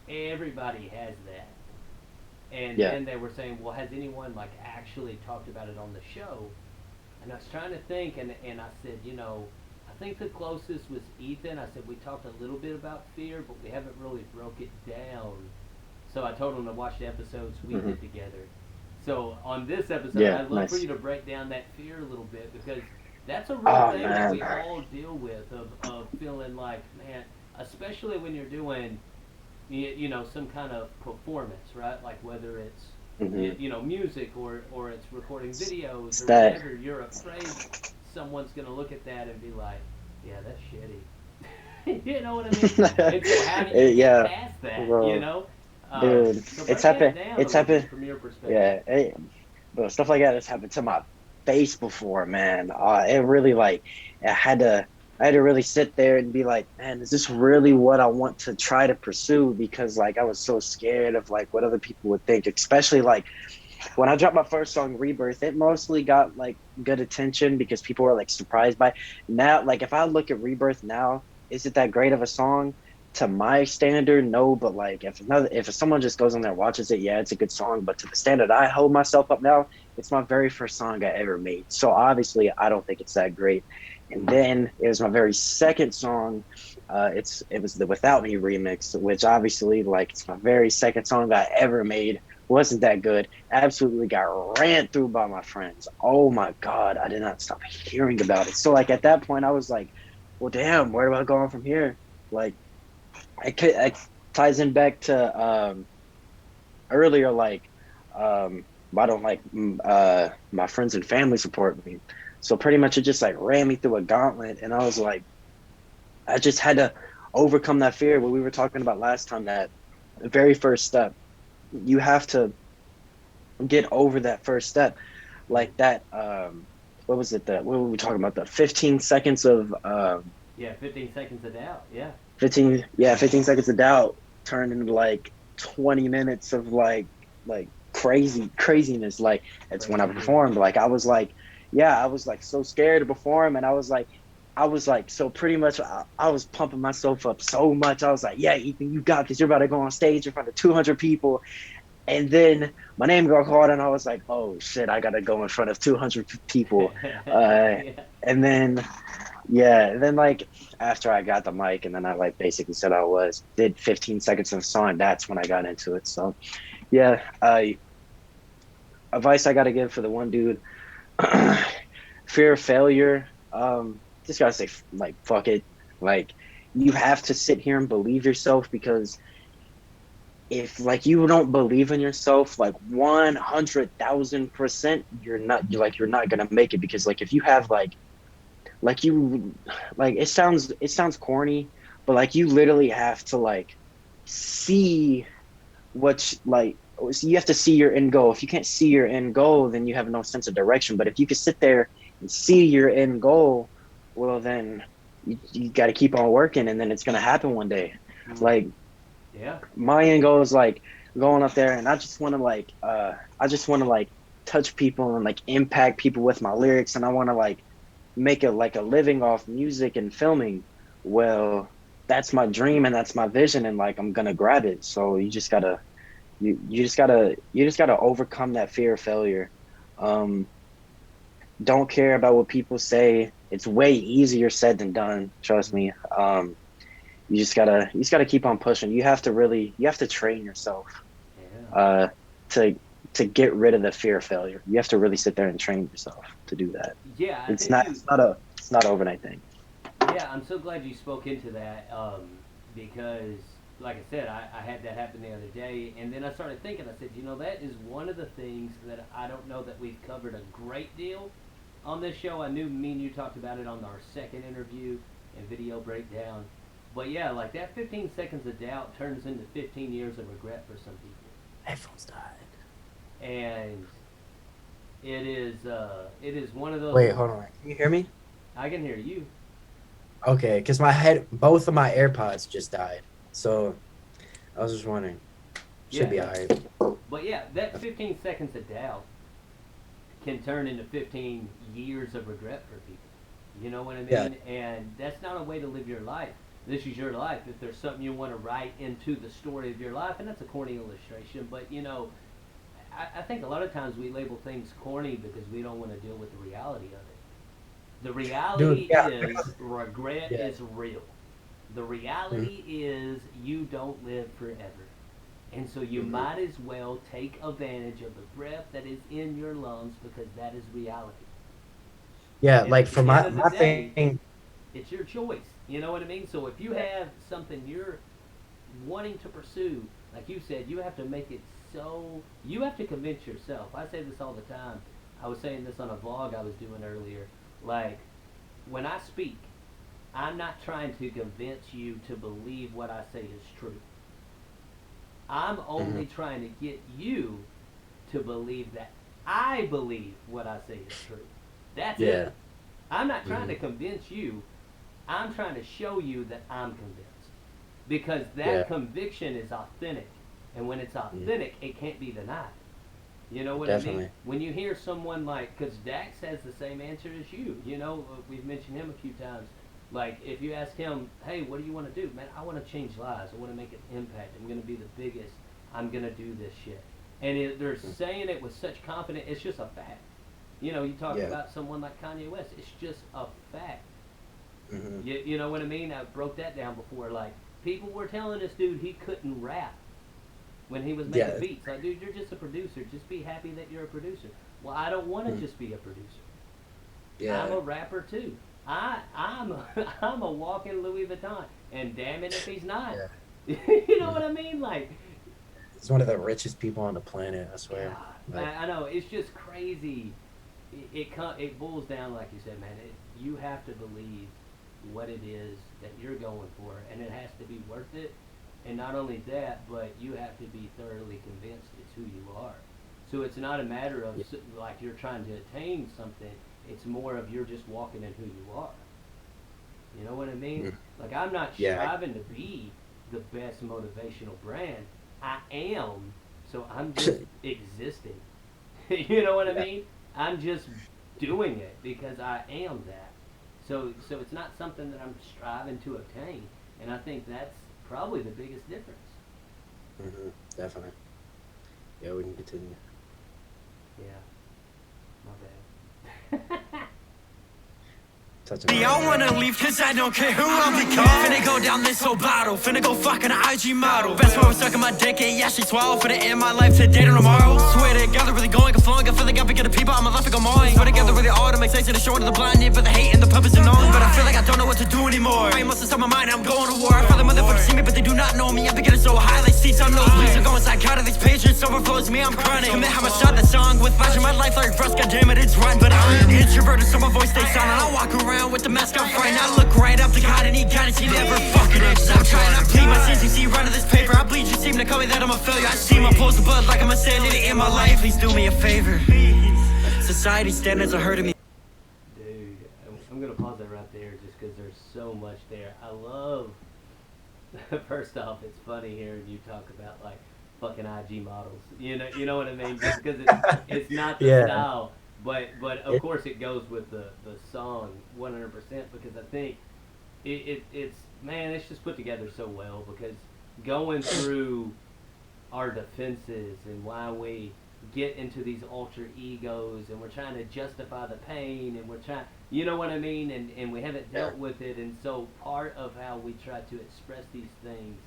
everybody has that. And yeah. then they were saying, well, has anyone like actually talked about it on the show? And I was trying to think, and I said, I think the closest was Ethan. I said we talked a little bit about fear, but we haven't really broke it down. So I told him to watch the episodes we Hmm. did together. So on this episode, Yeah, I'd love for nice. you to break down that fear a little bit, because that's a real Oh thing that man. we all deal with, of feeling like, man, especially when you're doing, some kind of performance, right? Like whether it's, Hmm. music, or it's recording videos It's or that. whatever. You're afraid someone's gonna look at that and be like, yeah, that's shitty. You know what I mean? And so how do you get Yeah, past that? bro, dude, So it's break that happened. down a It's little happened. bit from your perspective. Yeah, bro, stuff like that has happened to my face before, man. It really like I had to. I had to really sit there and be like, man, is this really what I want to try to pursue? Because like I was so scared of like what other people would think, especially like when I dropped my first song, Rebirth. It mostly got like good attention because people were like surprised by it. Now. Like if I look at Rebirth now, is it that great of a song? To my standard, no. But like if someone just goes on there and watches it, yeah, it's a good song. But to the standard I hold myself up now, it's my very first song I ever made. So obviously, I don't think it's that great. And then it was my very second song. It was the Without Me remix, which obviously like it's my very second song I ever made. Wasn't that good. Absolutely got ran through by my friends. Oh my God, I did not stop hearing about it. So like at that point, I was like, well, damn, where do I go on from here? Like it ties in back to earlier, like I don't like my friends and family support me. So pretty much it just like ran me through a gauntlet, and I was like, I just had to overcome that fear. What we were talking about last time, that the very first step, you have to get over that first step, Mm. like that. What was it? That what were we talking about? The 15 seconds of Yeah, 15 seconds of doubt. Yeah. 15 seconds of doubt turned into like 20 minutes of like craziness. Like it's when I Crazy good. performed. Like I was like, yeah, I was like so scared to perform, and I was like, so pretty much, I was pumping myself up so much. I was like, yeah, Ethan, you got this. You're about to go on stage in front of 200 people. And then my name got called, and I was like, "Oh shit, I gotta go in front of 200 people." Uh, Yeah. and then, yeah, and then like after I got the mic, and then I like basically said I was did 15 seconds of the song. That's when I got into it. So yeah, advice I gotta give for the one dude: fear of failure. Just gotta say like fuck it. Like you have to sit here and believe yourself, because if like you don't believe in yourself like 100,000%, you're not gonna make it. Because like if you have like you like it sounds corny, but like you literally have to like see like so you have to see your end goal. If you can't see your end goal, then you have no sense of direction. But if you can sit there and see your end goal, well then you got to keep on working, and then it's gonna happen one day. Mm. Like Yeah. my end goal is like going up there, and I just want to like touch people and like impact people with my lyrics, and I want to like make it like a living off music and filming. Well, that's my dream and that's my vision, and like I'm gonna grab it. So you just gotta overcome that fear of failure. um don't care about what people say. It's way easier said than done, trust Mm. me. You just gotta keep on pushing. You have to train yourself Yeah. uh to get rid of the fear of failure. You have to really sit there and train yourself to do that. Yeah, I think you. It's not an overnight thing. Yeah, I'm so glad you spoke into that, because, like I said, I had that happen the other day, and then I started thinking. I said, that is one of the things that I don't know that we've covered a great deal on this show. I knew me and you talked about it on our second interview and video breakdown, But yeah, like that 15 seconds of doubt turns into 15 years of regret for some people. Headphones died. And it is one of those. Wait, hold on. Can you hear me? I can hear you. Okay, because both of my AirPods just died. So I was just wondering. Should be alright. But yeah, that 15 seconds of doubt can turn into 15 years of regret for people. You know what I mean? Yeah. And that's not a way to live your life. This is your life. If there's something you want to write into the story of your life, and that's a corny illustration, but you know, I think a lot of times we label things corny because we don't want to deal with the reality of it. The reality is regret is real. The reality is you don't live forever. And so you might as well take advantage of the breath that is in your lungs because that is reality. Yeah, And like at for the end of my the day, thing. it's your choice. You know what I mean? So if you have something you're wanting to pursue, like you said, you have to make it so, you have to convince yourself. I say this all the time. I was saying this on a vlog I was doing earlier. Like, when I speak, I'm not trying to convince you to believe what I say is true. I'm only trying to get you to believe that I believe what I say is true. That's it. I'm not trying to convince you. I'm trying to show you that I'm convinced. Because that conviction is authentic. And when it's authentic, it can't be denied. You know what I mean? When you hear someone like, because Dax has the same answer as you. You know, we've mentioned him a few times. Like, if you ask him, hey, what do you want to do? Man, I want to change lives. I want to make an impact. I'm going to be the biggest. I'm going to do this shit. And they're saying it with such confidence. It's just a fact. You know, you talk about someone like Kanye West. It's just a fact. You know what I mean? I broke that down before. Like, people were telling this dude he couldn't rap when he was making beats. Like, dude, you're just a producer. Just be happy that you're a producer. Well, I don't want to just be a producer. I'm a rapper, too. I'm a walking Louis Vuitton, and damn it if he's not. You know what I mean? Like, he's one of the richest people on the planet. I swear. I know it's just crazy. It boils down, like you said, man. You have to believe what it is that you're going for, and it has to be worth it. And not only that, but you have to be thoroughly convinced it's who you are. So it's not a matter of like you're trying to attain something. It's more of you're just walking in who you are. You know what I mean? Like, I'm not striving to be the best motivational brand. I am. So I'm just existing. You know what I mean? I'm just doing it because I am that. So it's not something that I'm striving to obtain. And I think that's probably the biggest difference. Definitely. Yeah, we can continue. Yeah. My bad. I wanna leave cause I don't care who I'll become. Finna go down this whole bottle. Finna go fucking IG model. Best part was stuck in my dick and yeah, she swallowed. Finna end my life today to tomorrow. Swear to God, they're really going, flowing. I feel like I'm picking the people on my life, like I'm mine. Swear together with the all to make sense of the show to the blinded. But the hate and the pub is annoying. But I feel like I don't know what to do anymore. I must have stopped my mind, I'm going to war. I feel the motherfuckers see me, but they do not know me. I've been getting so high, like seats on nosebleeds. I'm going psychotic, these pages overflows me, I'm chronic. Commit how much shot the song with flashing my life like rust, goddammit, it's right. But I'm introverted, so my voice stays silent. I walk around with the mask off. Right now, look right up to God and he guidance. He never fucking it. I'm trying to plead my sins. You see, right on this paper. I bleed. You seem to call me that I'm a failure. I see my pulls the blood like I'm a sanity in my life. Please do me a favor. Society standards are hurting me. Dude, I'm gonna pause it right there just because there's so much there. I love. First off, it's funny hearing you talk about like fucking IG models. You know what I mean? Just because it's not the style. But of course it goes with the song 100% because I think it's man, it's just put together so well because going through our defenses and why we get into these alter egos and we're trying to justify the pain and we're trying, you know what I mean, and we haven't dealt with it, and so part of how we try to express these things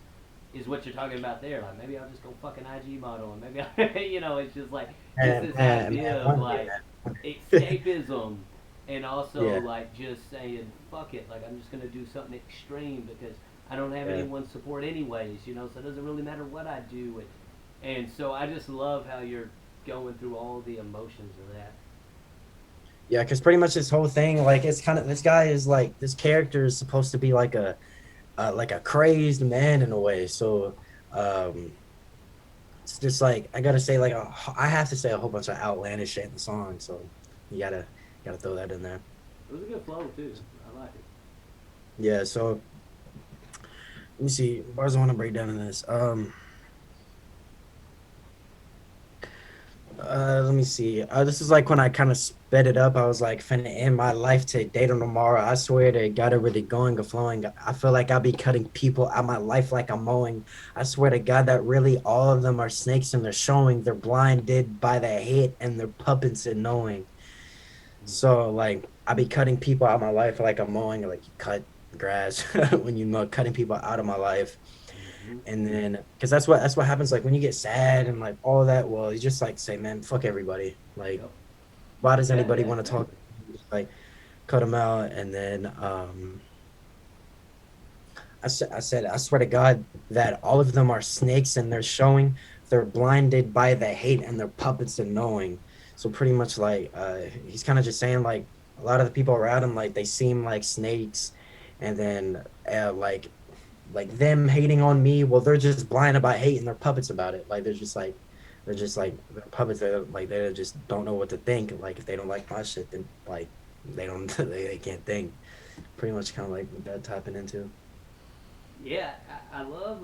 is what you're talking about there. Like, maybe I'll just go fucking IG model, and maybe it's just like this idea of like escapism, and also like just saying fuck it. Like, I'm just gonna do something extreme because I don't have anyone's support anyways. So it doesn't really matter what I do, and so I just love how you're going through all the emotions of that. Yeah, because pretty much this whole thing, like, it's kind of, this guy is like, this character is supposed to be like a like a crazed man in a way. So um, it's just like I gotta say like I have to say a whole bunch of outlandish shit in the song. So you gotta throw that in there. It was a good flow too. I like it. Yeah. So let me see bars I want to break down in this. Let me see. This is like when I kind of sped it up. I was like, finna end my life today to tomorrow. I swear to God, already going or flowing. I feel like I'll be cutting people out my life like I'm mowing. I swear to God that really all of them are snakes and they're showing. They're blinded by the hate and they're puppets and knowing. So like I be cutting people out of my life like I'm mowing. Like you cut grass when you mow, cutting people out of my life. Mm-hmm. And then because that's what happens like when you get sad and like all that. Well, you just like say, man, fuck everybody. Like, Yep. why does Yeah, anybody yeah, want to talk? exactly. Just, like, cut them out. And then I said, I swear to God that all of them are snakes and they're showing. They're blinded by the hate and they're puppets and knowing. So pretty much like he's kind of just saying like a lot of the people around him like they seem like snakes, and then like them hating on me, well they're just blinded by hate and they're puppets about it. Like they're just like they're puppets. They're like they just don't know what to think. Like if they don't like my shit, then like they don't they can't think. Pretty much kind of like what that tapping into. Yeah, I love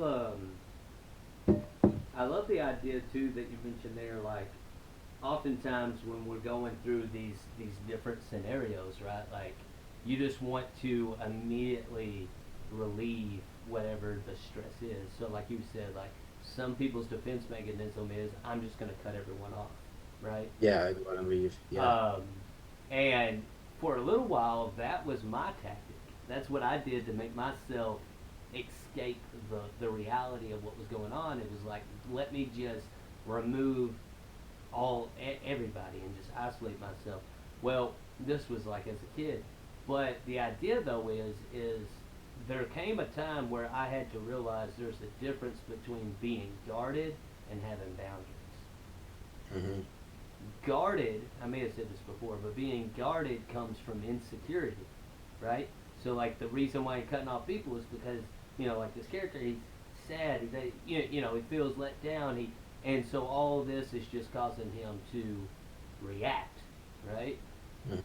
the idea too that you mentioned there. Like, oftentimes when we're going through these different scenarios, right? Like, you just want to immediately relieve whatever the stress is. So, like you said, like some people's defense mechanism is I'm just gonna cut everyone off, right? Yeah, I want to leave. Yeah. Um, and for a little while, that was my tactic. That's what I did to make myself escape the reality of what was going on. It was like, let me just remove everybody and just isolate myself. Well, this was like as a kid, but the idea though is there came a time where I had to realize there's a difference between being guarded and having boundaries. Mm-hmm. Guarded, I may have said this before, but being guarded comes from insecurity, right? So like the reason why he's cutting off people is because like this character, he's sad, he feels let down, and so all of this is just causing him to react, right? Mm.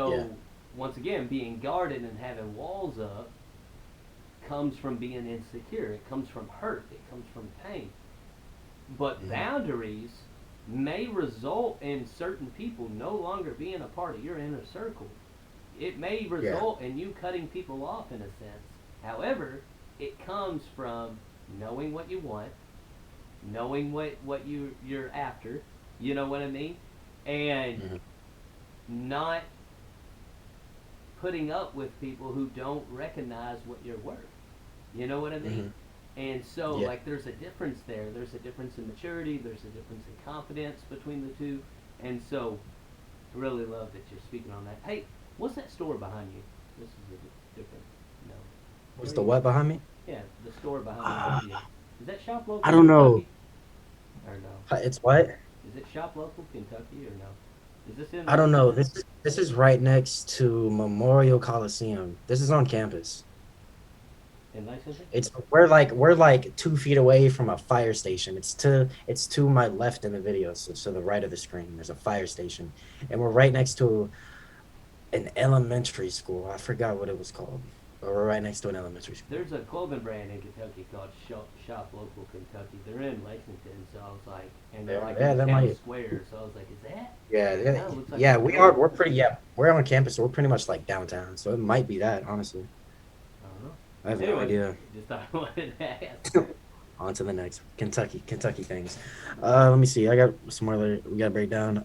Yeah. So once again, being guarded and having walls up comes from being insecure. It comes from hurt. It comes from pain. But Mm-hmm. boundaries may result in certain people no longer being a part of your inner circle. It may Yeah. result in you cutting people off in a sense. However, it comes from knowing what you want, knowing what you're after, you know what I mean? And Mm-hmm. not putting up with people who don't recognize what you're worth. You know what I Mm-hmm. mean? And so, Yeah. like, there's a difference there. There's a difference in maturity. There's a difference in confidence between the two. And so, I really love that you're speaking on that. Hey, what's that store behind you? This is a different. No. What's Where the are you? what behind me? Yeah, the store behind the Uh, video. Is that Shop I Local don't know. Kentucky? Or no? It's what? Is it Shop Local Kentucky or no? Is this in I don't know. Lexington? This is right next to Memorial Coliseum. This is on campus. In Lexington? We're like 2 feet away from a fire station. It's to my left in the video, so the right of the screen. There's a fire station, and we're right next to an elementary school. I forgot what it was called, but we're right next to an elementary school. There's a clothing brand in Kentucky called Shop Local Kentucky. They're in Lexington, so I was like, and they're like in Yeah, the that town might. square. So I was like, is that? Yeah, yeah, No, it looks like a yeah. We are. store. We're pretty. Yeah, we're on campus, so we're pretty much like downtown. So it might be that. Honestly, I don't know. I have no Anyways, idea. just thought I wanted to ask. On to the next Kentucky things. Let me see. I got some more. We got to break down.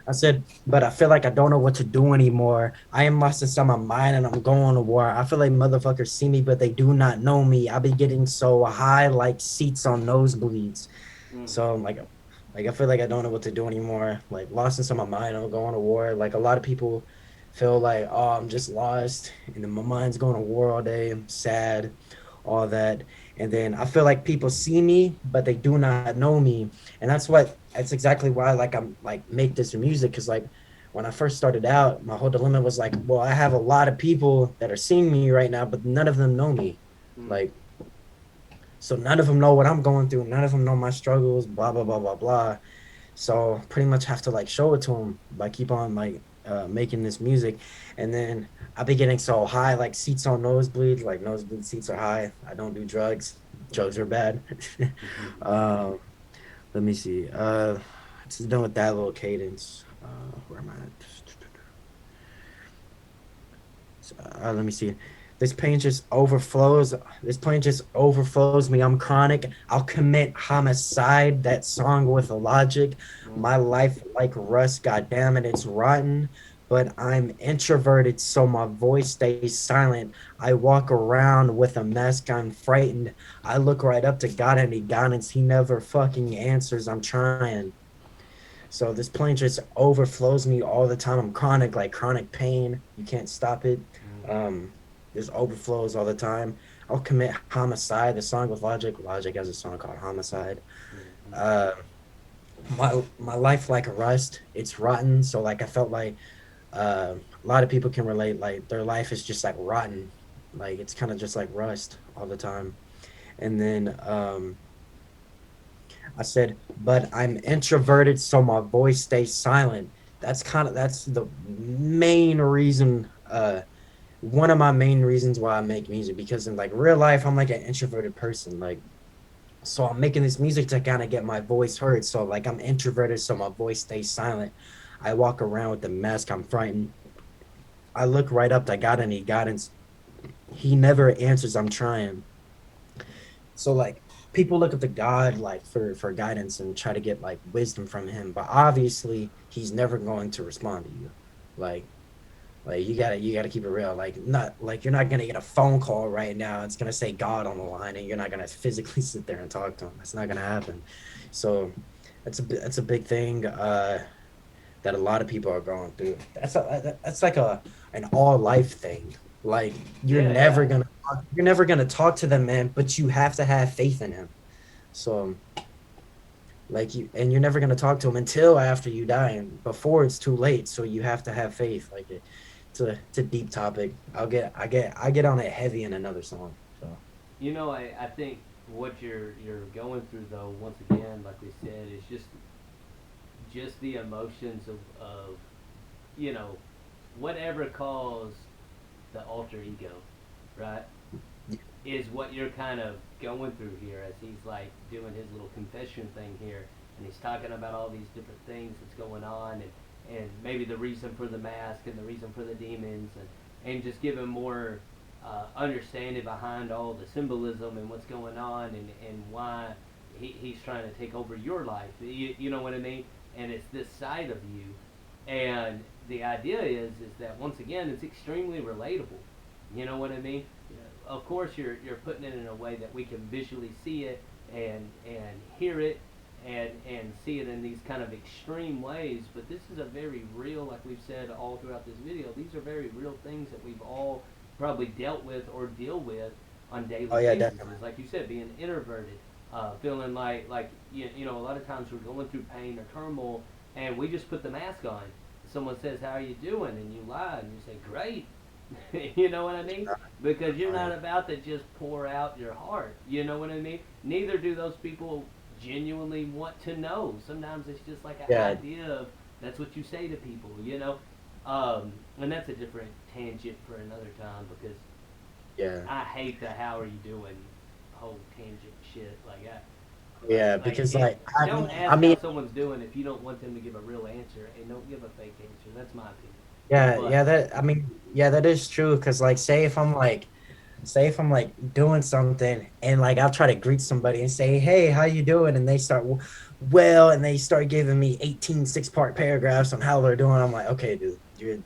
I said, but I feel like I don't know what to do anymore. I am lost inside my mind and I'm going to war. I feel like motherfuckers see me, but they do not know me. I be getting so high like seats on nosebleeds. Mm. So I'm like I feel like I don't know what to do anymore. Like lost inside my mind. I'm going to war. Like a lot of people feel like, oh, I'm just lost, and then my mind's going to war all day. I'm sad, all that. And then I feel like people see me, but they do not know me, and that's exactly why like I'm like make this music, because like when I first started out, my whole dilemma was like, well, I have a lot of people that are seeing me right now, but none of them know me. Mm. Like, so none of them know what I'm going through. None of them know my struggles, blah, blah, blah, blah, blah. So pretty much have to like show it to them by keep on like making this music. And then I be getting so high, like seats on nosebleeds, like nosebleed seats are high. I don't do drugs. Drugs are bad. um, let me see. It's done with that little cadence. Where am I at? Let me see. This pain just overflows. This pain just overflows me. I'm chronic. I'll commit homicide. That song with logic. Mm. My life like rust. God damn it, it's rotten. But I'm introverted, so my voice stays silent. I walk around with a mask. I'm frightened. I look right up to God and He guidance. He never fucking answers. I'm trying. So this plane just overflows me all the time. I'm chronic, like chronic pain. You can't stop it. Mm. Um, there's overflows all the time. I'll commit homicide. The song with Logic. Logic has a song called Homicide. Mm. Uh, my life like a rust. It's rotten. So like I felt like a lot of people can relate. Like their life is just like rotten. Like it's kind of just like rust all the time. And then I said, but I'm introverted, so my voice stays silent. That's the main reason. One of my main reasons why I make music because in like real life, I'm like an introverted person. Like, so I'm making this music to kind of get my voice heard. So like I'm introverted, so my voice stays silent. I walk around with the mask. I'm frightened. I look right up to God and He guidance. He never answers. I'm trying. So like people look up to God like for guidance and try to get like wisdom from Him, but obviously He's never going to respond to you. Like you gotta keep it real. Like not like you're not gonna get a phone call right now. It's gonna say God on the line, and you're not gonna physically sit there and talk to Him. That's not gonna happen. So that's a big thing that a lot of people are going through. That's like a an all life thing. Like Yeah, yeah. you're never gonna talk to them, man. But you have to have faith in Him. So like you and you're never going to talk to him until after you die and before it's too late, so you have to have faith. Like it's a deep topic. I get on it heavy in another song. So I think what you're going through though, once again, like we said, is just the emotions of you know, whatever caused the alter ego, right? Is what you're kind of going through here as he's like doing his little confession thing here, and he's talking about all these different things that's going on, and maybe the reason for the mask and the reason for the demons, and just giving more understanding behind all the symbolism and what's going on, and why he's trying to take over your life. You know what I mean? And it's this side of you, and the idea is that once again it's extremely relatable. You know what I mean? Of course you're putting it in a way that we can visually see it and hear it and see it in these kind of extreme ways, but this is a very real, like we've said all throughout this video, these are very real things that we've all probably dealt with or deal with on daily oh yeah, basis. definitely. It's like you said, being introverted, feeling like a lot of times we're going through pain or turmoil and we just put the mask on. Someone says, how are you doing? And you lie and you say, great. You know what I mean? Because you're not about to just pour out your heart. You know what I mean? Neither do those people genuinely want to know. Sometimes it's just like an Yeah, idea of that's what you say to people, and that's a different tangent for another time because yeah, I hate the how are you doing whole tangent shit. yeah. Like Because it, like don't I ask how mean, someone's doing if you don't want them to give a real answer, and don't give a fake answer. That's my opinion. yeah, But that I mean, yeah, that is true. Because like, say if I'm like doing something and like I'll try to greet somebody and say, "Hey, how you doing?" and they start, well, and they start giving me 18 6-part paragraphs on how they're doing. I'm like, okay, dude,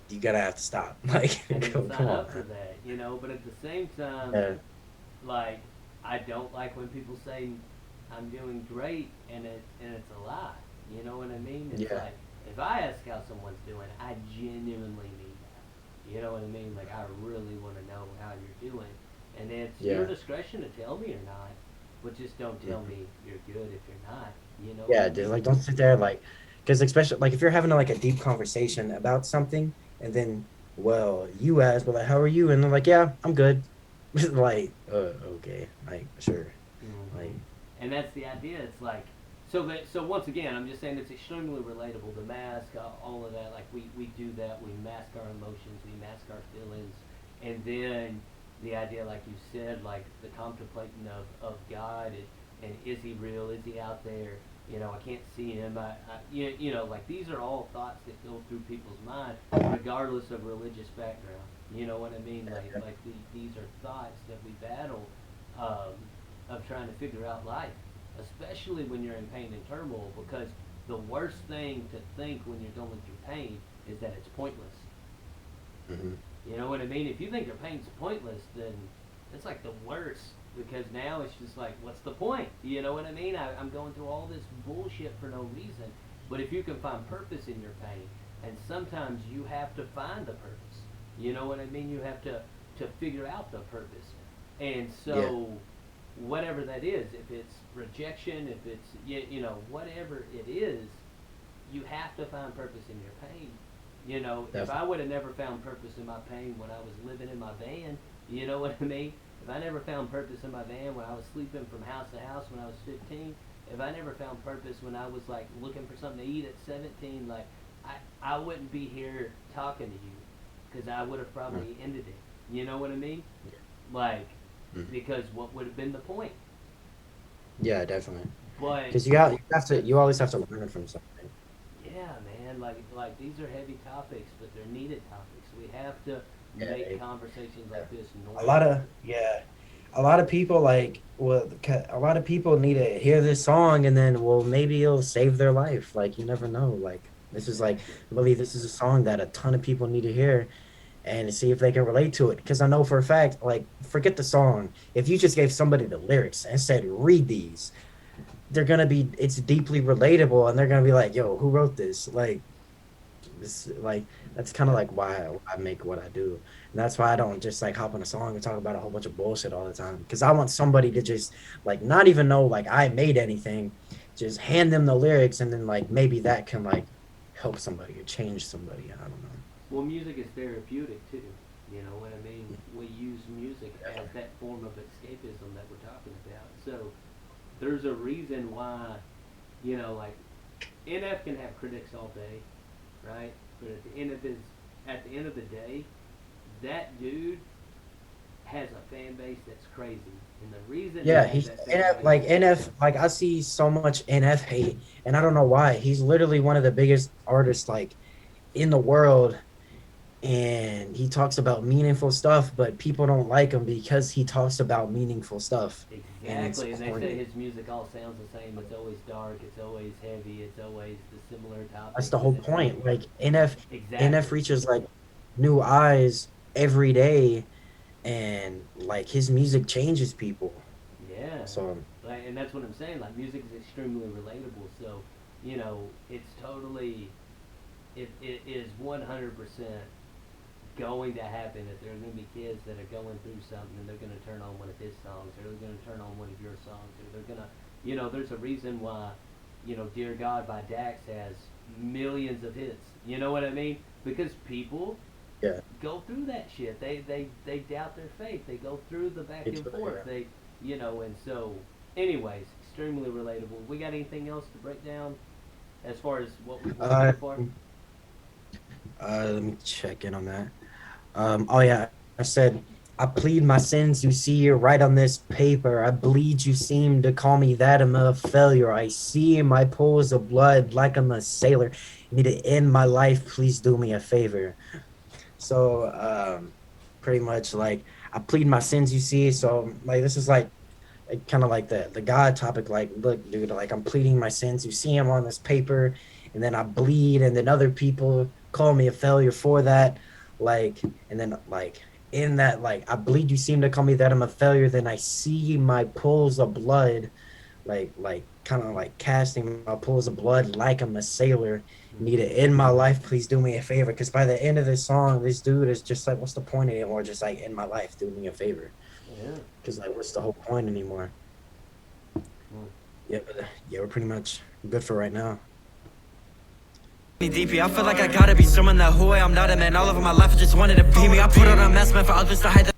you gotta have to stop. Like, I didn't come sign on, up for man. that. But at the same time, Yeah, like I don't like when people say I'm doing great and it's a lie. You know what I mean? It's yeah, like if I ask how someone's doing, I genuinely mean that. You know what I mean? Like I really want to know how you're doing, and it's your yeah, discretion to tell me or not. But just don't tell mhm. me you're good if you're not. You know what Yeah, I dude. mean? Like, don't sit there like, because especially like if you're having like a deep conversation about something, and then well you ask, well, like, how are you, and they're like, yeah, I'm good. Like, okay, like, sure, Hmm. like, And that's the idea. It's like, so once again, I'm just saying it's extremely relatable. The mask, all of that. Like we do that. We mask our emotions. We mask our feelings, and then the idea, like you said, like the contemplating of God, and is He real? Is He out there? You know, I can't see Him. You know, like these are all thoughts that go through people's mind, regardless of religious background. You know what I mean? These are thoughts that we battle, um, of trying to figure out life, especially when you're in pain and turmoil, because the worst thing to think when you're going through pain is that it's pointless. mm-hmm. You know what I mean? If you think your pain's pointless, then it's like the worst, because now it's just like, what's the point? You know what I mean? I'm going through all this bullshit for no reason. But if you can find purpose in your pain, and sometimes you have to find the purpose. You know what I mean? You have to figure out the purpose. And Yeah, so whatever that is, if it's rejection, if it's you know, whatever it is, you have to find purpose in your pain. You know, if I definitely. would have never found purpose in my pain when I was living in my van, you know what I mean? If I never found purpose in my van when I was sleeping from house to house when I was 15, if I never found purpose when I was like looking for something to eat at 17, like I wouldn't be here talking to you, because I would have Mm. probably ended it. You know what I mean? Like, Mm. because what would have been the point? Yeah, definitely. But Because you have to, you always have to learn from something. yeah, man, like these are heavy topics, but they're needed topics. We have to Yeah, make conversations yeah. like this A lot normal. of, yeah, a lot of people like, well, a lot of people need to hear this song, and then, well, maybe it'll save their life. Like, you never know. Like, this is like, Exactly. I believe this is a song that a ton of people need to hear and see if they can relate to it. Because I know for a fact, like, forget the song. If you just gave somebody the lyrics and said, read these, they're gonna be, it's deeply relatable, and they're gonna be like, yo, who wrote this? Like, this, like, that's kind of Yep. like why I make what I do. And that's why I don't just like hop on a song and talk about a whole bunch of bullshit all the time. Because I want somebody to just like not even know like I made anything, just hand them the lyrics, and then like maybe that can like help somebody or change somebody. I don't know. Well, music is therapeutic too. You know what I mean? We use music as Definitely. that form of escapism that we're talking about. So there's a reason why, you know, like NF can have critics all day, right? But at the end of the day, that dude has a fan base that's crazy. And the reason he Yeah, has he's that fan NF, base like is NF, because like I see so much NF hate, and I don't know why. He's literally one of the biggest artists like in the world, and he talks about meaningful stuff, but people don't like him because he talks about meaningful stuff, and it's exactly, and they say corny. his music all sounds the same. It's always dark, it's always heavy, it's always the similar That's topics, the and whole it's like, point. Like NF exactly. reaches like new eyes every day, and like his music changes people. Yeah, So like, and that's what I'm saying. Like, music is extremely relatable. So, you know, it's totally, it is 100% going to happen that there are going to be kids that are going through something, and they're going to turn on one of his songs, or they're going to turn on one of your songs, or they're going to, you know, there's a reason why, you know, Dear God by Dax has millions of hits. You know what I mean? Because people yeah, go through that shit. They doubt their faith. They go through the back it's and really, forth. They, you know, and so, anyways, extremely relatable. We got anything else to break down as far as what we've learned uh, so far? let me check in on that. Oh yeah, I said, I plead my sins, you see, right on this paper. I bleed, you seem to call me that. I'm a failure. I see my pools of blood like I'm a sailor. You need to end my life. Please do me a favor. So, pretty much like I plead my sins, you see. So, like, this is like kind of like the God topic. Like, look, dude, like I'm pleading my sins. You see them on this paper, and then I bleed, and then other people call me a failure for that. Like, and then like in that, like I bleed, you seem to call me that I'm a failure. Then I see my pools of blood, like kind of like casting my pools of blood like I'm a sailor. Need to Mm-hmm. end my life, please do me a favor. Because by the end of this song, this dude is just like, what's the point anymore? Just like, end my life, do me a favor. Yeah. Because like, what's the whole point anymore? Mm. Yeah, but yeah, we're pretty much good for right now. me deeply. I feel like I gotta be someone that who I am not, a man. All over my life I just wanted to be me. I put on a mask, man, for others to hide the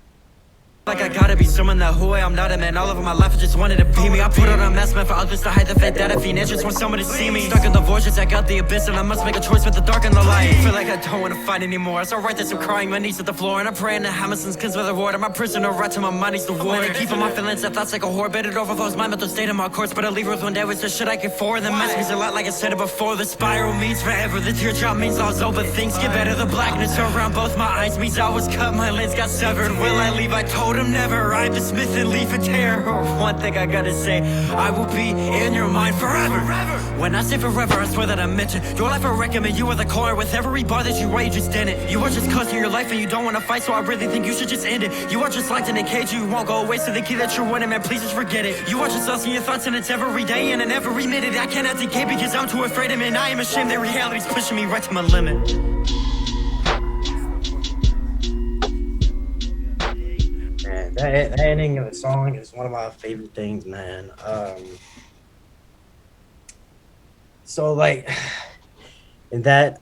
like I gotta be someone that who I am not, a man. All over my life I just wanted to be me. I put on a mask, man, for others to hide the fact that I fiend. Just want someone to see me. Stuck in the void, just I got the abyss, and I must make a choice with the dark and the light. Feel like I don't wanna fight anymore. So right this I'm crying, my knees at the floor, and I'm praying to Hamilton's kids with a ward. I'm a prisoner right to my mind, he's the war. And keeping my feelings and thoughts like a whore, but it overflows my mental state in my course. But I leave with one day with the shit I can for. The mask means a lot, like I said it before. The spiral means forever, the teardrop means lost hope, but things get better. The blackness around both my eyes means I was cut, my lens got severed. Will I leave? I told him never. I'm the smith and leaf and tear. One thing I gotta say, I will be in your mind forever. When I say forever, I swear that I meant it. Your life I recommend, you are the core. With every bar that you write, you just didn't. You are just costing your life and you don't wanna fight, so I really think you should just end it. You are just locked in a cage, you won't go away, so the key that you're wanting, man, please just forget it. You are just lost in your thoughts and it's every day and in every minute. I cannot decay because I'm too afraid of it, and I am ashamed that reality's pushing me right to my limit. That ending of the song is one of my favorite things, man. So like, and that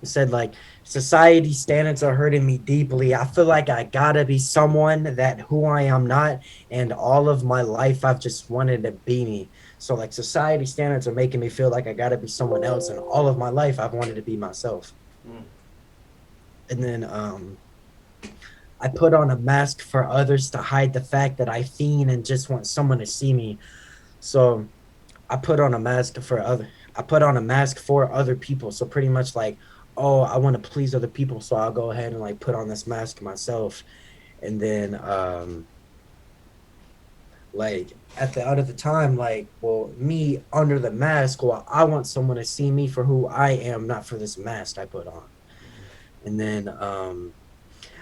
said like, society standards are hurting me deeply. I feel like I gotta be someone that who I am not, and all of my life I've just wanted to be me. So like, society standards are making me feel like I gotta be someone else, and all of my life I've wanted to be myself. And then I put on a mask for others to hide the fact that I fiend and just want someone to see me. So I put on a mask for other people. So pretty much like, oh, I want to please other people, so I'll go ahead and like put on this mask myself. And then like at the end of the time, like, well, me under the mask, well, I want someone to see me for who I am, not for this mask I put on. And then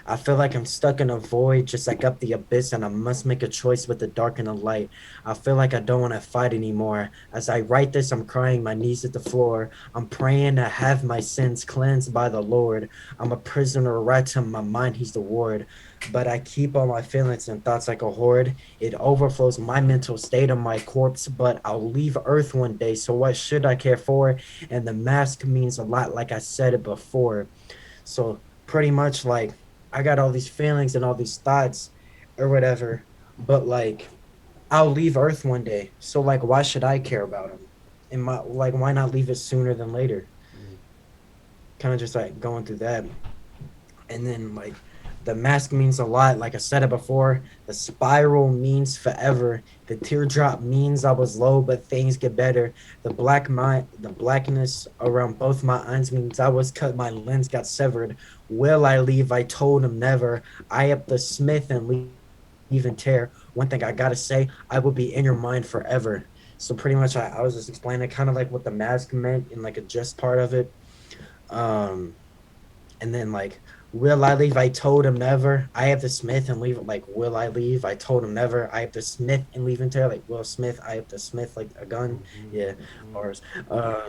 I feel like I'm stuck in a void, just like up the abyss, and I must make a choice with the dark and the light. I feel like I don't want to fight anymore. As I write this, I'm crying, my knees at the floor. I'm praying to have my sins cleansed by the Lord. I'm a prisoner right to my mind, he's the ward. But I keep all my feelings and thoughts like a hoard. It overflows my mental state on my corpse, but I'll leave Earth one day, so what should I care for? And the mask means a lot, like I said it before. So pretty much like, I got all these feelings and all these thoughts or whatever, but like I'll leave Earth one day. So like, why should I care about them? And why not leave it sooner than later? Kind of just like going through that. And then like the mask means a lot. Like I said it before, the spiral means forever. The teardrop means I was low, but things get better. The blackness around both my eyes means I was cut, my lens got severed. Will I leave? I told him never. I up the smith and leave and tear. One thing I gotta say, I will be in your mind forever. So pretty much I was just explaining kind of like what the mask meant in like a just part of it. And then like, will I leave? I told him never. I have the smith and leave. Like, will I leave? I told him never. I have the smith and leave and tear. Like, Will Smith. I have the smith like a gun. Yeah, bars. I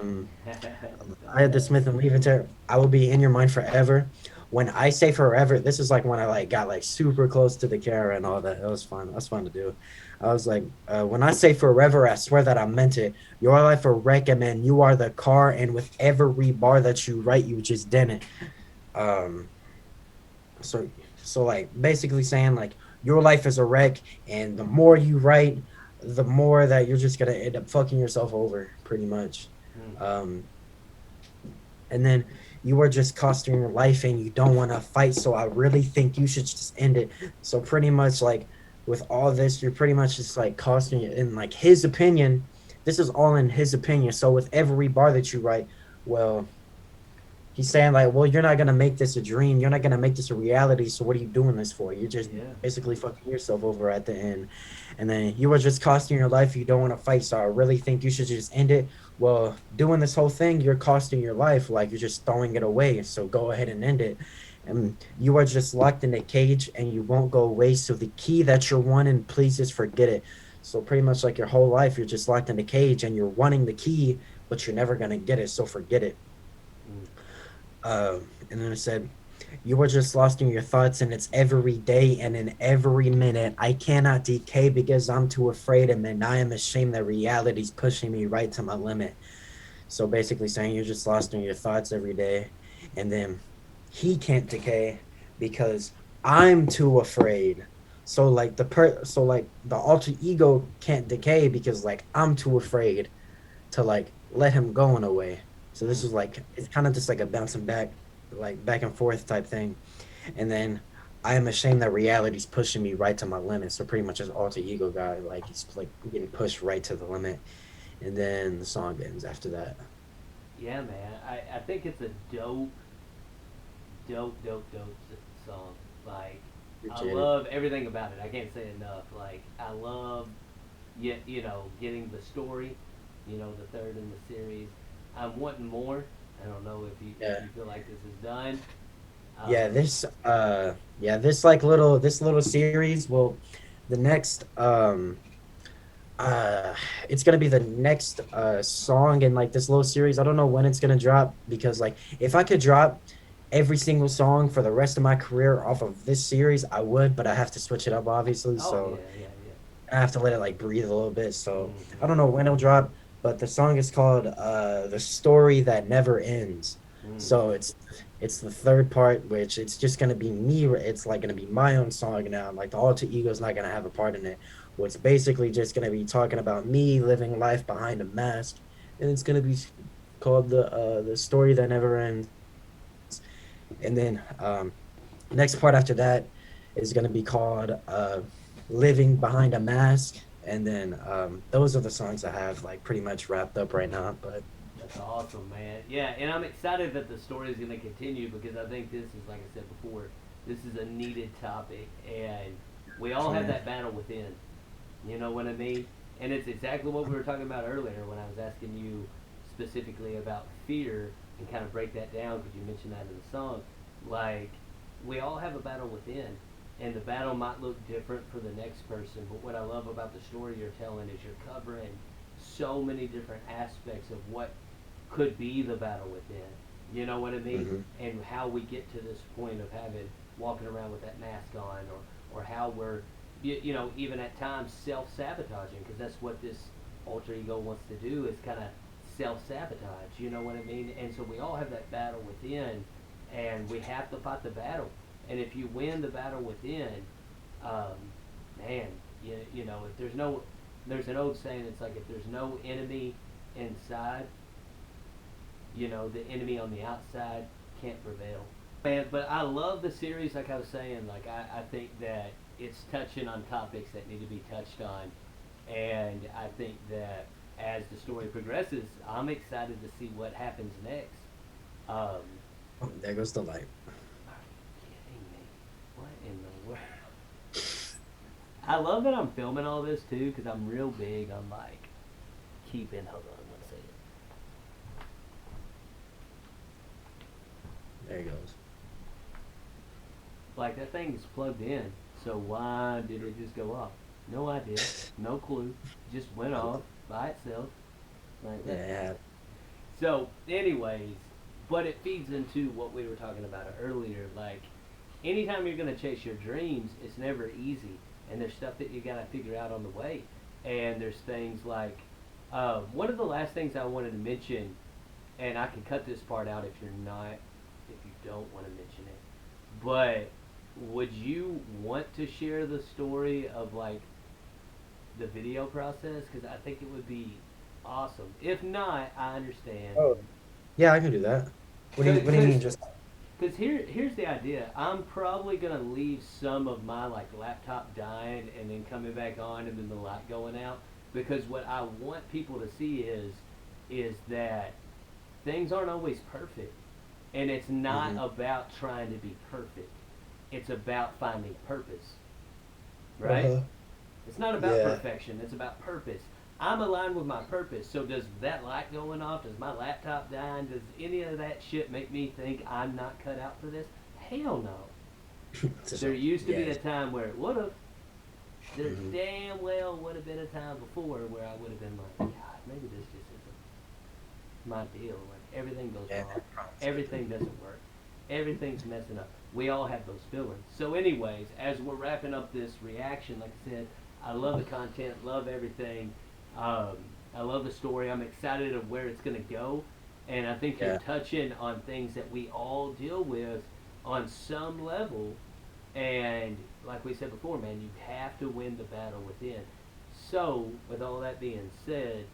have the smith and leave and tear. I will be in your mind forever. When I say forever, this is like when I like got like super close to the camera and all that. It was fun. That was fun to do. I was like, when I say forever, I swear that I meant it. Your life a wreck, and man, you are the car, and with every bar that you write, you just didn't. So like basically saying like your life is a wreck, and the more you write, the more that you're just gonna end up fucking yourself over, pretty much. And then you are just costing your life, and you don't want to fight. So I really think you should just end it. So pretty much like with all this, you're pretty much just like costing it. In like his opinion, this is all in his opinion. So with every bar that you write, well, he's saying like, well, you're not going to make this a dream. You're not going to make this a reality. So what are you doing this for? You're just basically fucking yourself over at the end. And then you are just costing your life. You don't want to fight. So I really think you should just end it. Well, doing this whole thing, you're costing your life. Like you're just throwing it away. So go ahead and end it. And you are just locked in a cage and you won't go away. So the key that you're wanting, please just forget it. So pretty much like your whole life, you're just locked in a cage and you're wanting the key, but you're never going to get it. So forget it. And then it said, you are just lost in your thoughts, and it's every day and in every minute. I cannot decay because I'm too afraid, and then I am ashamed that reality's pushing me right to my limit. So basically saying you're just lost in your thoughts every day, and then he can't decay because I'm too afraid. So like the alter ego can't decay because like I'm too afraid to like let him go in a way. So this is like it's kind of just like a bouncing back, like back and forth type thing. And then I am ashamed that reality's pushing me right to my limit. So pretty much as alter ego guy, like he's like getting pushed right to the limit. And then the song ends after that. Yeah, man. I think it's a dope song. Like, I Appreciate it. love everything about it. I can't say enough. Like, I love, getting the story, the third in the series. I'm wanting more. I don't know if Yeah. you feel like this is done. Yeah, Um, this like little series will the next uh it's gonna be the next song in like this little series. I don't know when it's gonna drop because like if I could drop every single song for the rest of my career off of this series, I would, but I have to switch it up obviously. oh So yeah, yeah, yeah. I have to let it like breathe a little bit. So I Mm-hmm. don't know when it'll drop, but the song is called The Story That Never Ends. So Mm. it's the third part, which it's just gonna be me. It's like gonna be my own song now. Like the alter ego's not gonna have a part in it. Well, it's basically just gonna be talking about me living life behind a mask, and it's gonna be called the story that never ends. And then next part after that is gonna be called living behind a mask. And then those are the songs I have like pretty much wrapped up right now. But That's awesome, man. Yeah, and I'm excited that the story is going to continue because I think this is, like I said before, this is a needed topic, and we all have yeah, that battle within. You know what I mean? And it's exactly what we were talking about earlier when I was asking you specifically about fear and kind of break that down because you mentioned that in the song. Like, we all have a battle within, and the battle might look different for the next person, but what I love about the story you're telling is you're covering so many different aspects of what could be the battle within. You know what I mean? hmm And how we get to this point of having walking around with that mask on, or how we're even at times self sabotaging because that's what this alter ego wants to do is kind of self sabotage. You know what I mean? And so we all have that battle within, and we have to fight the battle. And if you win the battle within, um, man, if there's an old saying. It's like if there's no enemy inside, the enemy on the outside can't prevail. Man, but I love the series. Like I was saying, like I think that it's touching on topics that need to be touched on, and I think that as the story progresses, I'm excited to see what happens next. Um, oh, there goes the light. are you kidding me? What in the world? I love that I'm filming all this too because I'm real big on like keeping. Hold on one second. There he goes. Like that thing is plugged in. So why did it just go off? No idea. No clue. Just went off by itself. Like that. Yeah, So, anyways, but it feeds into what we were talking about earlier. Like, anytime you're going to chase your dreams, it's never easy. And there's stuff that you got to figure out on the way. And there's things like, one of the last things I wanted to mention, and I can cut this part out if you don't want to mention it, but would you want to share the story of like the video process? Because I think it would be awesome. If not, I understand. oh yeah, I can do that. What do you Because mean just here's the idea. I'm probably gonna leave some of my like laptop dying and then coming back on and then the light going out because what I want people to see is that things aren't always perfect, and it's not hmm about trying to be perfect. It's about finding purpose, right? uh-huh. It's not about Yeah. perfection. It's about purpose. I'm aligned with my purpose. So does that light going off? Does my laptop dying? Does any of that shit make me think I'm not cut out for this? Hell no. There used to be Yeah. a time where it would have. There hmm damn well would have been a time before where I would have been like, God, maybe this just isn't my deal. Like everything goes Yeah, wrong. that promise. Everything doesn't work. Everything's messing up. We all have those feelings. So, anyways, as we're wrapping up this reaction, like I said, I love the content, love everything. Um, I love the story. I'm excited of where it's gonna go, and I think you're Yeah. touching on things that we all deal with on some level. And like we said before, man, you have to win the battle within. So, with all that being said,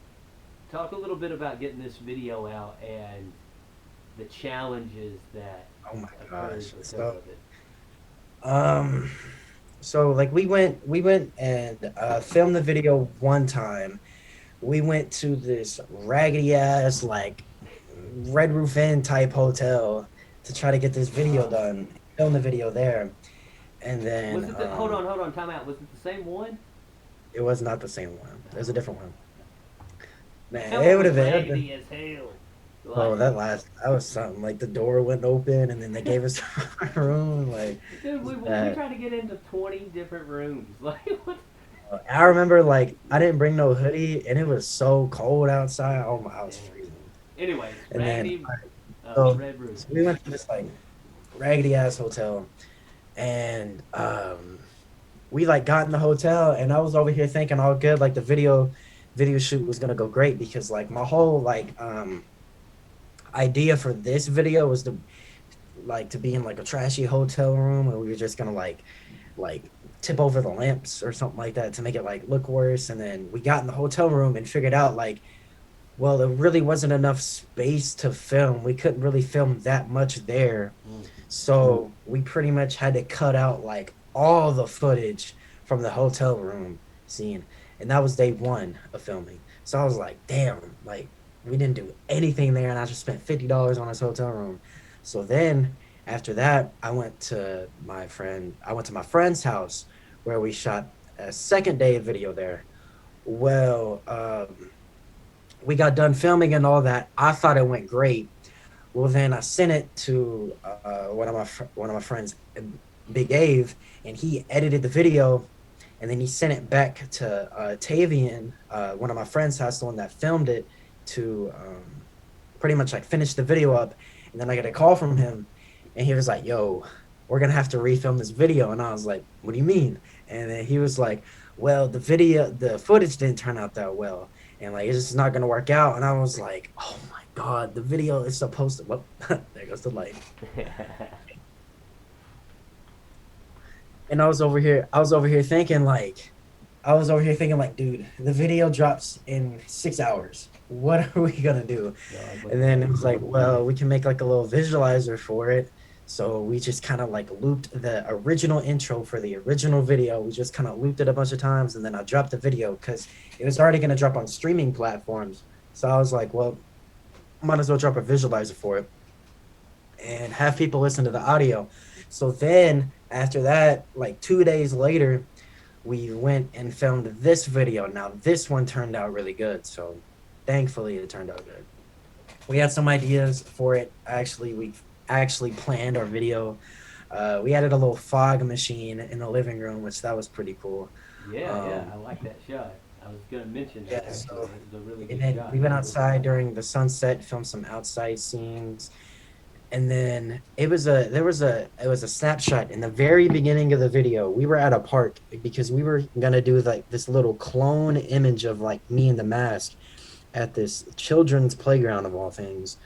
talk a little bit about getting this video out and the challenges that Oh my occurred gosh. because So of it. um so like we went and filmed the video one time. We went to this raggedy ass like Red Roof Inn type hotel to try to get this video done. Film the video there. And Was then it the? Hold on, time out. Was it the same one? it was not the same one. It was a different one. Man, That one it would was have been, it would've been raggedy as hell. oh, Like, that was something. Like the door wouldn't open and then they gave us a room. Like dude, we that. tried to get into 20 different rooms. Like, what? I remember like I didn't bring no hoodie and it was so cold outside. Oh my, I was Damn. freezing. Anyways, And then raggedy so red roof. so we went to this like raggedy ass hotel and we like got in the hotel and I was over here thinking all good, like the video shoot was gonna go great because like my whole like idea for this video was to like to be in like a trashy hotel room and we were just gonna like tip over the lamps or something like that to make it like look worse. And then we got in the hotel room and figured out like, well, there really wasn't enough space to film. We couldn't really film that much there. Mm. So we pretty much had to cut out like all the footage from the hotel room scene. And that was day one of filming. So I was like, damn, like we didn't do anything there and I just spent $50 on this hotel room. So then after that, I went to my friend's house where we shot a second day of video there. Well, we got done filming and all that. I thought it went great. Well, then I sent it to one of my friends, Big Ave, and he edited the video, and then he sent it back to Tavian, one of my friends' house, the one that filmed it, to pretty much like finish the video up. And then I got a call from him, and he was like, "Yo, we're gonna have to refilm this video." And I was like, "What do you mean?" And then he was like, "Well, the footage didn't turn out that well, and like it's just not gonna work out." And I was like, "Oh my god, the video is supposed to." Well, there goes the light. And I was over here thinking like, dude, the video drops in 6 hours. What are we gonna do? And then it was like, well, we can make like a little visualizer for it. So we just kind of like looped the original intro for the original video. We just kind of looped it a bunch of times, and then I dropped the video because it was already gonna drop on streaming platforms. So I was like, well, might as well drop a visualizer for it and have people listen to the audio. So then after that, like 2 days later, we went and filmed this video. Now this one turned out really good. So thankfully it turned out good. We had some ideas for it. We actually planned our video. We added a little fog machine in the living room, which that was pretty cool. Yeah, I like that shot. I was gonna mention that Yeah, actually. so It was a really and good then shot. we went outside during the sunset, filmed some outside scenes. And then it was a snapshot in the very beginning of the video. We were at a park because we were gonna do like this little clone image of like me in the mask at this children's playground of all things.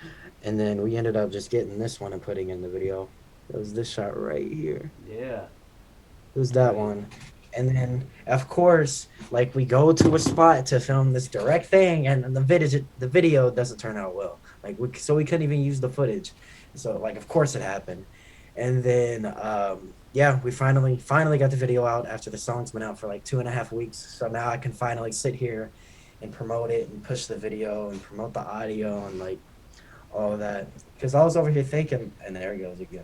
And then we ended up just getting this one and putting in the video. It was this shot right here. Yeah. It was that one. And then of course, like we go to a spot to film this direct thing and the video doesn't turn out well. Like so we couldn't even use the footage. So like of course it happened. And then yeah, we finally got the video out after the song's been out for like 2.5 weeks. So now I can finally sit here and promote it and push the video and promote the audio and like all of that. Because I was over here thinking, and there he goes again.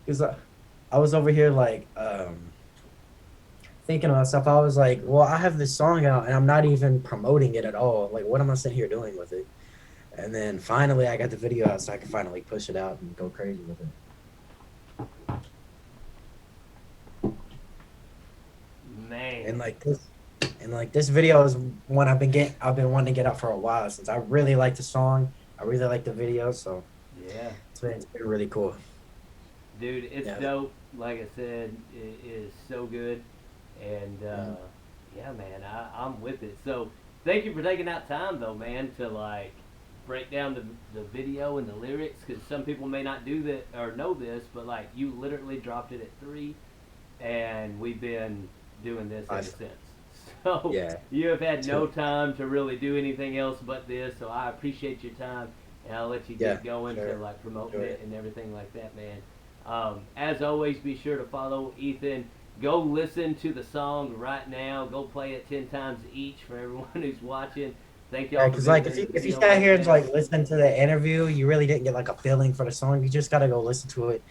Because I was over here like thinking about stuff. I was like, well, I have this song out and I'm not even promoting it at all. Like, what am I sitting here doing with it? And then finally, I got the video out, so I can finally push it out and go crazy with it. Man. And like this video is one I've been wanting to get out for a while since I really like the song. I really like the video, so Yeah. it's been really cool. Dude, it's Yeah. dope. Like I said, it is so good. And Yeah, man, I'm with it. So thank you for taking out time though, man, to like break down the video and the lyrics, because some people may not do that or know this, but like you literally dropped it at 3, and we've been doing this ever since. So Yeah. you have had no Too. time to really do anything else but this. So I appreciate your time, and I'll let you Yeah. get going to Sure. like promoting Sure. it and everything like that, man. As always, be sure to follow Ethan. Go listen to the song right now. Go play it 10 times each for everyone who's watching. Thank Yeah, y'all for because like visiting the if you video sat right here and now. like listen to the interview, you really didn't get like a feeling for the song. You just gotta go listen to it